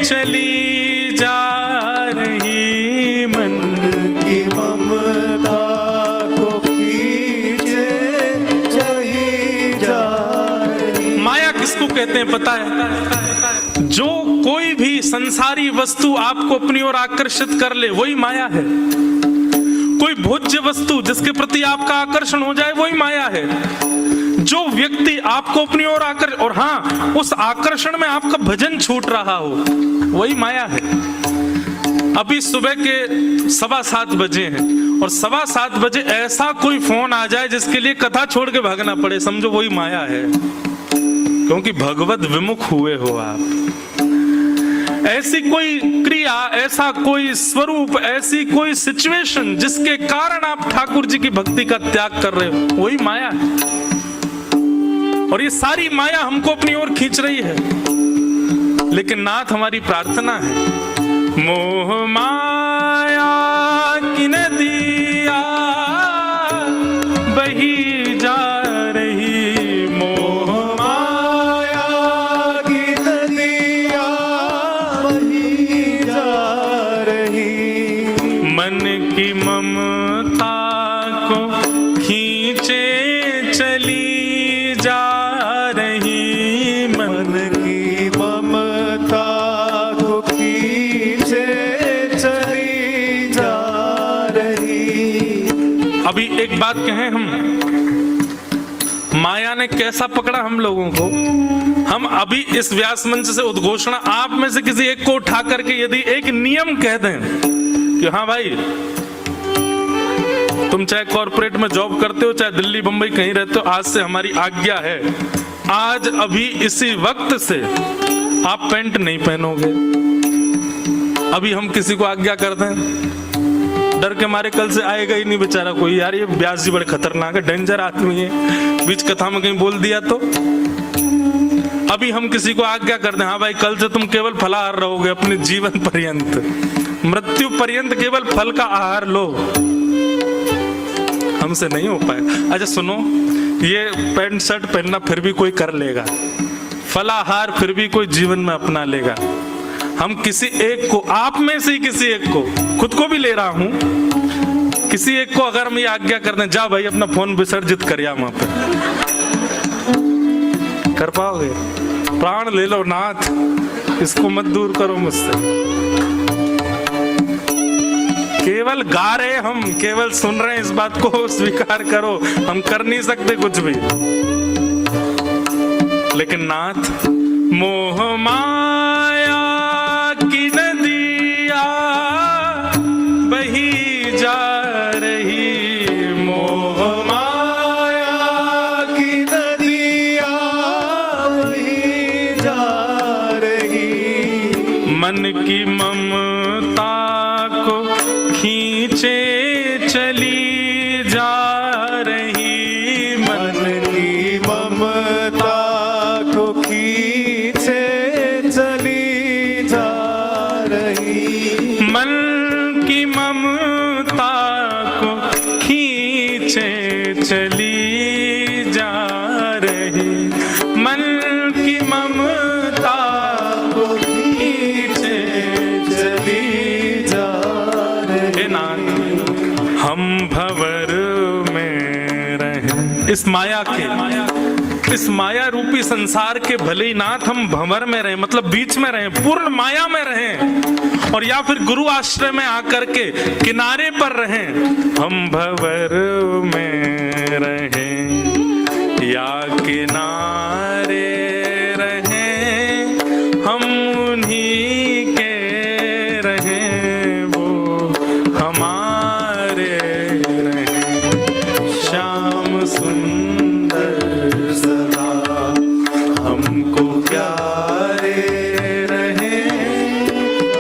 चली जा रही, मन की ममता को खींचे चली जा रही। माया किसको कहते हैं पता है? जो कोई भी संसारी वस्तु आपको अपनी ओर आकर्षित कर ले वही माया है। कोई भोज्य वस्तु जिसके प्रति आपका आकर्षण हो जाए वही माया है। जो व्यक्ति आपको अपनी ओर और हाँ उस आकर्षण में आपका भजन छूट रहा हो वही माया है। अभी सुबह के 7:15 बजे हैं और 7:15 बजे ऐसा कोई फोन आ जाए जिसके लिए कथा छोड़ के भागना पड़े, समझो वही माया है, क्योंकि भगवत विमुख हुए हो आप। ऐसी कोई क्रिया, ऐसा कोई स्वरूप, ऐसी कोई सिचुएशन जिसके कारण आप ठाकुर जी की भक्ति का त्याग कर रहे हो वही माया है। और ये सारी माया हमको अपनी ओर खींच रही है, लेकिन नाथ हमारी प्रार्थना है, मोह माया की नदिया बही जा रही, मोह माया की नदिया बही जा रही, मन की ममता को खींचे चली जा रही, मन की ममता को खींचे चली जा रही। अभी एक बात कहें, हम माया ने कैसा पकड़ा हम लोगों को। हम अभी इस व्यास मंच से उद्घोषणा आप में से किसी एक को उठा करके यदि एक नियम कह दें कि हाँ भाई तुम चाहे कॉर्पोरेट में जॉब करते हो चाहे दिल्ली बंबई कहीं रहते हो, आज से हमारी आज्ञा है, आज अभी इसी वक्त से आप पैंट नहीं पहनोगे। अभी हम किसी को आज्ञा कर दें, डर के मारे कल से आएगा ही नहीं बेचारा कोई, यार ये व्यास जी बड़े खतरनाक है, डेंजर आदमी है, बीच कथा में कहीं बोल दिया तो। अभी हम किसी को आज्ञा कर दें, हाँ भाई कल से तुम केवल फलाहार रहोगे अपने जीवन पर्यंत, मृत्यु पर्यंत केवल फल का आहार लो, हमसे नहीं हो पाएगा। अच्छा सुनो, ये पैंट शर्ट पहनना फिर भी कोई कर लेगा, फलाहार फिर भी कोई जीवन में अपना लेगा। हम किसी एक को, आप में से ही किसी एक को, खुद को भी ले रहा हूं, किसी एक को अगर हम ये आज्ञा कर दें, जा भाई अपना फोन विसर्जित कर या वहां पे, कर पाओगे? प्राण ले लो नाथ, इसको मत दूर करो मुझसे। केवल गा रहे, हम केवल सुन रहे हैं, इस बात को स्वीकार करो, हम कर नहीं सकते कुछ भी। लेकिन नाथ, मोह माया की नदिया बही जा रही, मोह माया की नदिया बही जा रही, मन की ममता को खींचे चली जा रही, मन की ममता को खींचे चली जा रही, मन की ममता को खींचे चली जा रही, मन की ममता को खींचे चली जा रही। हे नाथ हम भंवर में रहें, इस माया रूपी संसार के भले ही नाथ हम भंवर में रहें, मतलब बीच में रहें, पूर्ण माया में रहें, और या फिर गुरु आश्रय में आकर के किनारे पर रहें, हम भंवर में रहें या किनारे रहें, हम उन्हीं के रहें, वो हमारे रहें। श्याम सुंदर सदा हमको प्यारे रहे,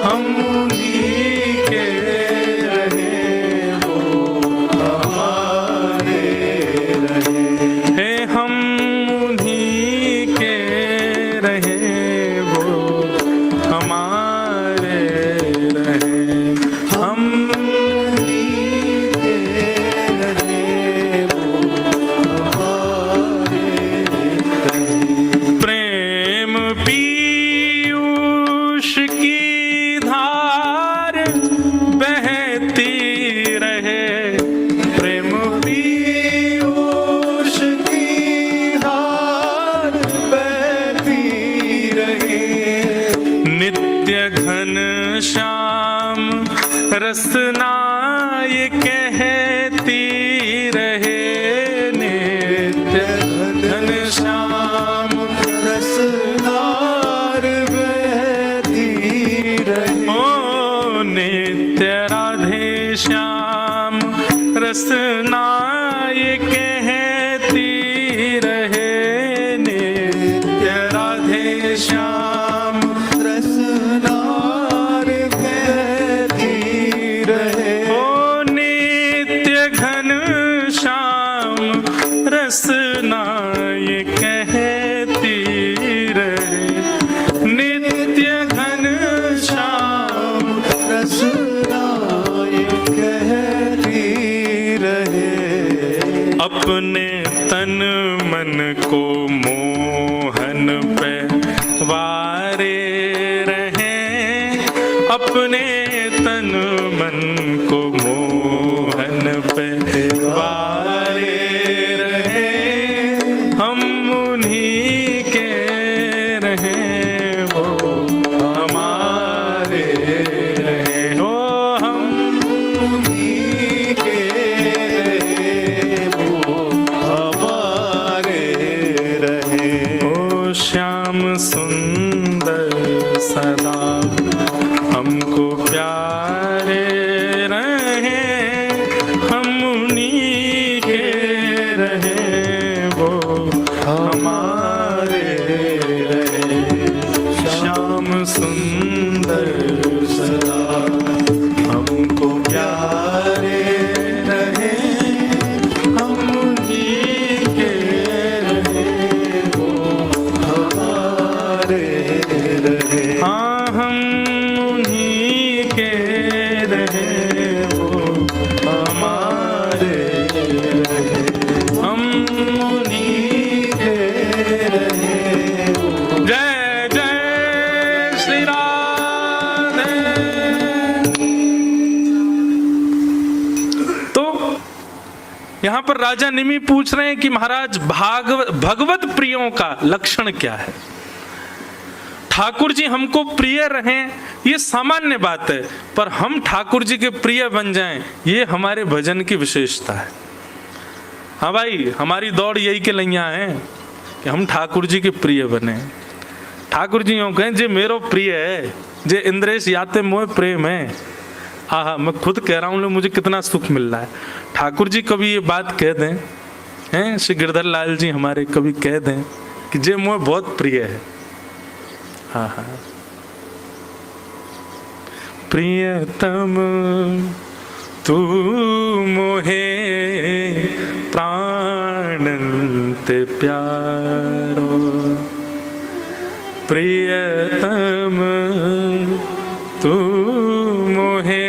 हम उन्हीं के रहे, वो हमारे रहे। है हम उन्हीं के रहे, वो हमारे रहे, हम उन्हीं के रहे, वो हमारे रहे। प्रेम पीयूष की धार बहती रहे, प्रेम पीयूष की धार बहती रहे, नित्य घन श्याम रसना ये कहती रहे, नित्य घन श्याम रसनार बहती रहे। ओ नित्य राधे श्याम रसना ये कहती रहे, नित्य राधे श्याम रसनार बहती रहे। ओ नित्य घन श्याम रसना ये कहती रहे, नित्य घन श्याम रसनार कहती रहे। अपने तन मन को मोहन पे वारे रहें, अपने तन मन को मोहन पे वारे रहें, हम उन्हीं के रहें, वो हमारे रहें, ओ हम उन्हीं के रहे, वो हमारे रहे। ओ श्याम सुंदर सदा हमको प्यारे रहे, हम उन्हीं के रहे, वो हमारे रहे। श्याम सुंदर सदा हमको प्यारे रहे, हम उन्हीं के रहे, वो हमारे रहे। हाँ हम उन्हीं के रहे, वो हमारे रहे, हम उन्हीं के रहे, वो जय जय श्री राधे। तो यहाँ पर राजा निमि पूछ रहे हैं कि महाराज भगवत प्रियों का लक्षण क्या है। ठाकुर जी हमको प्रिय रहें ये सामान्य बात है, पर हम ठाकुर जी के प्रिय बन जाएं ये हमारे भजन की विशेषता है। हाँ भाई, हमारी दौड़ यही के लैया है कि हम ठाकुर जी के प्रिय बने। ठाकुर जी यूं कहें जे मेरो प्रिय है, जे इंद्रेश याते मोह प्रेम है। हाँ, मैं खुद कह रहा हूँ, मुझे कितना सुख मिल रहा है। ठाकुर जी कभी ये बात कह दें, हैं श्री गिरधर लाल जी हमारे कभी कह दें कि जे मोह बहुत प्रिय है। हाँ हाँ, प्रियतम तू मोहे प्राण ते प्यारो, प्रियतम तू मोहे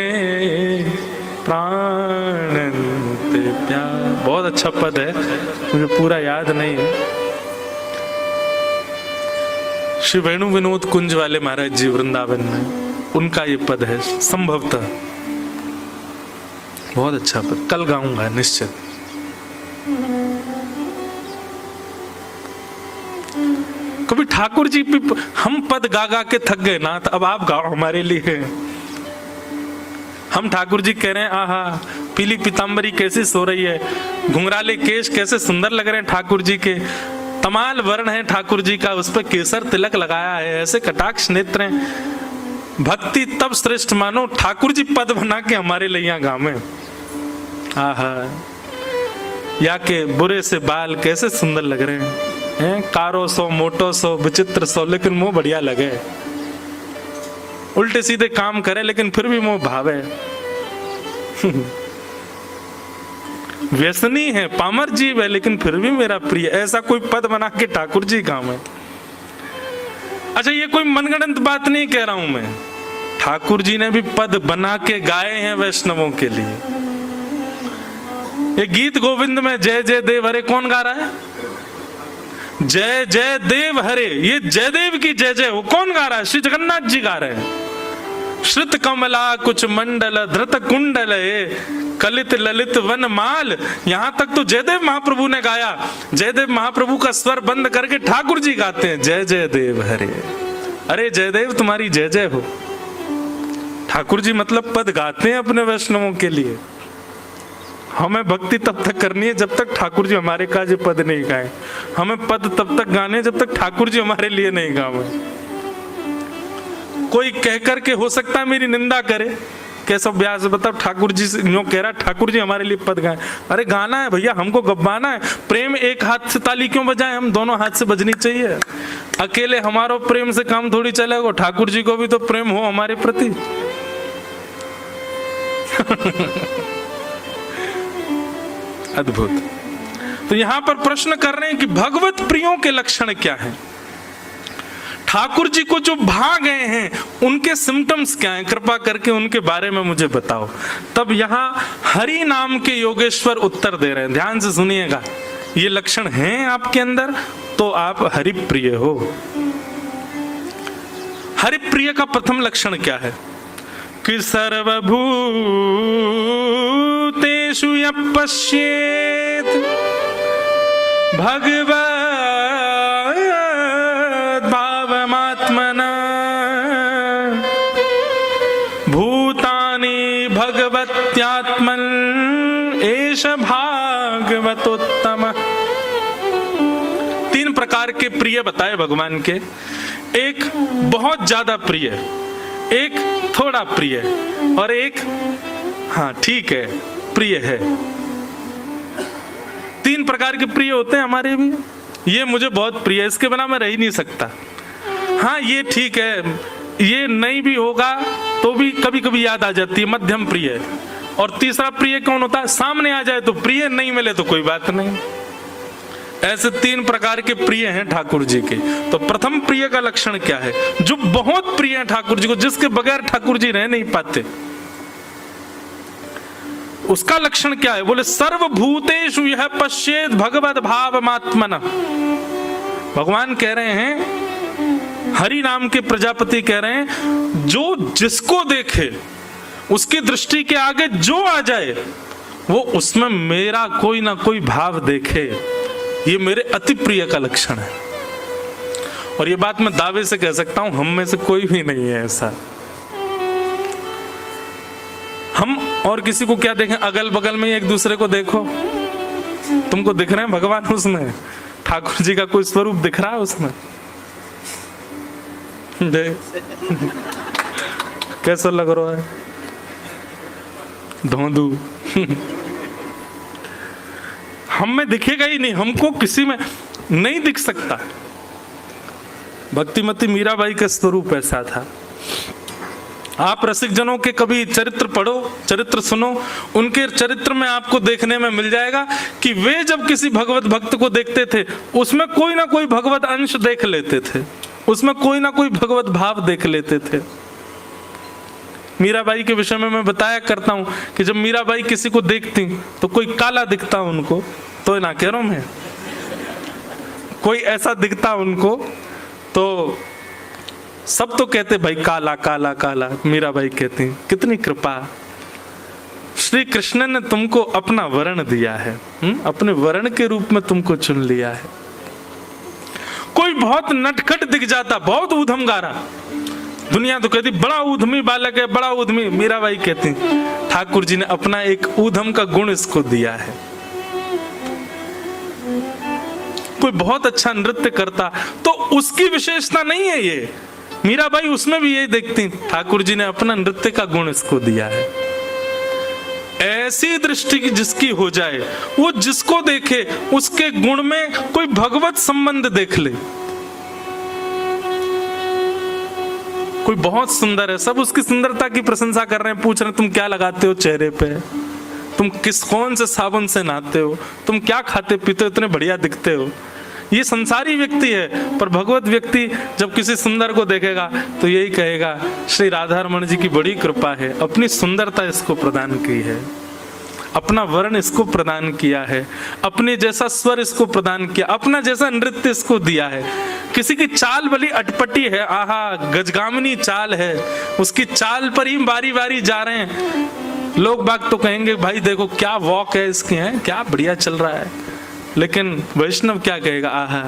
प्राण ते प्यार। बहुत अच्छा पद है, मुझे पूरा याद नहीं है। श्री वेणु विनोद कुंज वाले महाराज जी वृंदावन में, उनका ये पद है संभवतः। बहुत अच्छा पद, कल गाऊंगा निश्चित। कभी ठाकुर जी भी हम पद गा गा के थक गए ना, तो अब आप गाओ हमारे लिए। हम ठाकुर जी कह रहे हैं आहा पीली पीताम्बरी कैसी सो रही है, घुंघराले केश कैसे सुंदर लग रहे हैं ठाकुर जी के, तमाल वर्ण है ठाकुर जी का, उस पर केसर तिलक लगाया है, ऐसे कटाक्ष नेत्र हैं। भक्ति तब श्रेष्ठ मानो ठाकुर जी पद बना के हमारे लिए यहाँ गावे। आहा या के बुरे से बाल कैसे सुंदर लग रहे हैं, कारो सो मोटो सो विचित्र सो, लेकिन मुंह बढ़िया लगे, उल्टे सीधे काम करे लेकिन फिर भी मुंह भावे। व्यसनी है, पामर जीव है, लेकिन फिर भी मेरा प्रिय, ऐसा कोई पद बना के ठाकुर जी काम है। अच्छा ये कोई मनगढ़ंत बात नहीं कह रहा हूं मैं, ठाकुर जी ने भी पद बना के गाए हैं वैष्णवों के लिए। ये गीत गोविंद में जय जय देव हरे कौन गा रहा है? जय जय देव हरे, ये जयदेव की जय जय हो कौन गा रहा है? श्री जगन्नाथ जी गा रहे हैं। श्रुत कमला कुछ मंडल धृत कुंडल कलित ललित वन माल, यहां तक तो जयदेव महाप्रभु ने गाया। जयदेव महाप्रभु का स्वर बंद करके ठाकुर जी गाते हैं जय जय देव हरे। अरे जयदेव तुम्हारी जय जय हो। ठाकुर जी मतलब पद गाते हैं अपने वैष्णवों के लिए। हमें भक्ति तब तक करनी है जब तक ठाकुर जी हमारे काज पद नहीं गाए। हमें पद तब तक गाने जब तक ठाकुर जी हमारे लिए नहीं गावे। कोई कह करके हो सकता है मेरी निंदा करे, कैसा व्यास बताओ ठाकुर जी से यूं कह रहा ठाकुर जी हमारे लिए पद गाए। अरे गाना है भैया, हमको गब्बाना है। प्रेम एक हाथ से ताली क्यों बजाए, हम दोनों हाथ से बजनी चाहिए। अकेले हमारो प्रेम से काम थोड़ी चलेगा, ठाकुर जी को भी तो प्रेम हो हमारे प्रति। अद्भुत। तो यहां पर प्रश्न कर रहे हैं कि भगवत प्रियों के लक्षण क्या हैं? ठाकुर जी को जो भा गए हैं उनके सिम्टम्स क्या हैं? कृपा करके उनके बारे में मुझे बताओ। तब यहां हरि नाम के योगेश्वर उत्तर दे रहे हैं, ध्यान से सुनिएगा। ये लक्षण हैं आपके अंदर तो आप हरि प्रिय हो। हरि प्रिय का प्रथम लक्षण क्या है? कि सर्वभूतेषु यः पश्येत् भगवद्भावमात्मना भूतानि भगवत्यात्मन् एष भागवतोत्तमः। तीन प्रकार के प्रिय बताए भगवान के। एक बहुत ज्यादा प्रिय, एक थोड़ा प्रिय और एक हाँ ठीक है प्रिय है। तीन प्रकार के प्रिय होते हैं हमारे भी। ये मुझे बहुत प्रिय है, इसके बिना मैं रह ही नहीं सकता। हाँ ये ठीक है, ये नहीं भी होगा तो भी कभी कभी याद आ जाती है, मध्यम प्रिय। और तीसरा प्रिय कौन होता है? सामने आ जाए तो प्रिय, नहीं मिले तो कोई बात नहीं। ऐसे तीन प्रकार के प्रिय हैं ठाकुर जी के। तो प्रथम प्रिय का लक्षण क्या है? जो बहुत प्रिय है ठाकुर जी को, जिसके बगैर ठाकुर जी रह नहीं पाते। उसका लक्षण क्या है? बोले सर्वभूतेषु यः पश्येत् भगवद् भावमात्मनः। भगवान कह रहे हैं, हरि नाम के प्रजापति कह रहे हैं, जो जिसको देखे उसकी दृष्टि के आगे जो आ जाए वो उसमें मेरा कोई ना कोई भाव देखे, ये मेरे अति प्रिय का लक्षण है। और ये बात मैं दावे से कह सकता हूं, हम में से कोई भी नहीं है ऐसा। हम और किसी को क्या देखें? अगल बगल में एक दूसरे को देखो, तुमको दिख रहे हैं भगवान उसमें? ठाकुर जी का कोई स्वरूप दिख रहा है उसमें? कैसा लग रहा है? धोंधू। हम में दिखेगा ही नहीं, हमको किसी में नहीं दिख सकता। भक्तिमती मीराबाई का स्वरूप ऐसा था। आप रसिक जनों के कभी चरित्र पढ़ो, चरित्र सुनो, उनके चरित्र में आपको देखने में मिल जाएगा कि वे जब किसी भगवत भक्त को देखते थे उसमें कोई ना कोई भगवत अंश देख लेते थे, उसमें कोई ना कोई भगवत भाव देख लेते थे। मीराबाई के विषय में मैं बताया करता हूं कि जब मीराबाई किसी को देखती तो कोई काला दिखता उनको, तो ना कह रहा हूं मैं, कोई ऐसा दिखता उनको तो सब तो कहते भाई काला काला काला, मीराबाई कहती कितनी कृपा, श्री कृष्ण ने तुमको अपना वर्ण दिया है, अपने वर्ण के रूप में तुमको चुन लिया है। कोई बहुत नटखट दिख जाता, बहुत ऊधम गा रहा, दुनिया तो कहती बड़ा ऊधमी बालक है, बड़ा ऊधमी, मीराबाई कहती ठाकुर जी ने अपना एक ऊधम का गुण इसको दिया है। कोई बहुत अच्छा नृत्य करता तो उसकी विशेषता नहीं है ये, मीराबाई उसमें भी यही देखती ठाकुर जी ने अपना नृत्य का गुण इसको दिया है। ऐसी दृष्टि जिसकी हो जाए, वो जिसको देखे उसके गुण में कोई भगवत संबंध देख ले। कोई बहुत सुंदर है, सब उसकी सुंदरता की प्रशंसा कर रहे हैं, पूछ रहे हैं तुम क्या लगाते हो चेहरे पे, तुम कौन से साबुन से नहाते हो, तुम क्या खाते पीते हो, इतने बढ़िया दिखते हो। ये संसारी व्यक्ति है, पर भगवत व्यक्ति जब किसी सुंदर को देखेगा तो यही कहेगा श्री राधारमण जी की बड़ी कृपा है, अपनी सुंदरता इसको प्रदान की है, अपना वर्ण इसको प्रदान किया है, अपने जैसा स्वर इसको प्रदान किया, अपना जैसा नृत्य इसको दिया है। किसी की चाल भली अटपटी है, आहा गजगामिनी चाल है, उसकी चाल पर ही बारी बारी जा रहे हैं, लोग बाग तो कहेंगे भाई देखो क्या वॉक है इसकी, है क्या बढ़िया चल रहा है, लेकिन वैष्णव क्या कहेगा, आहा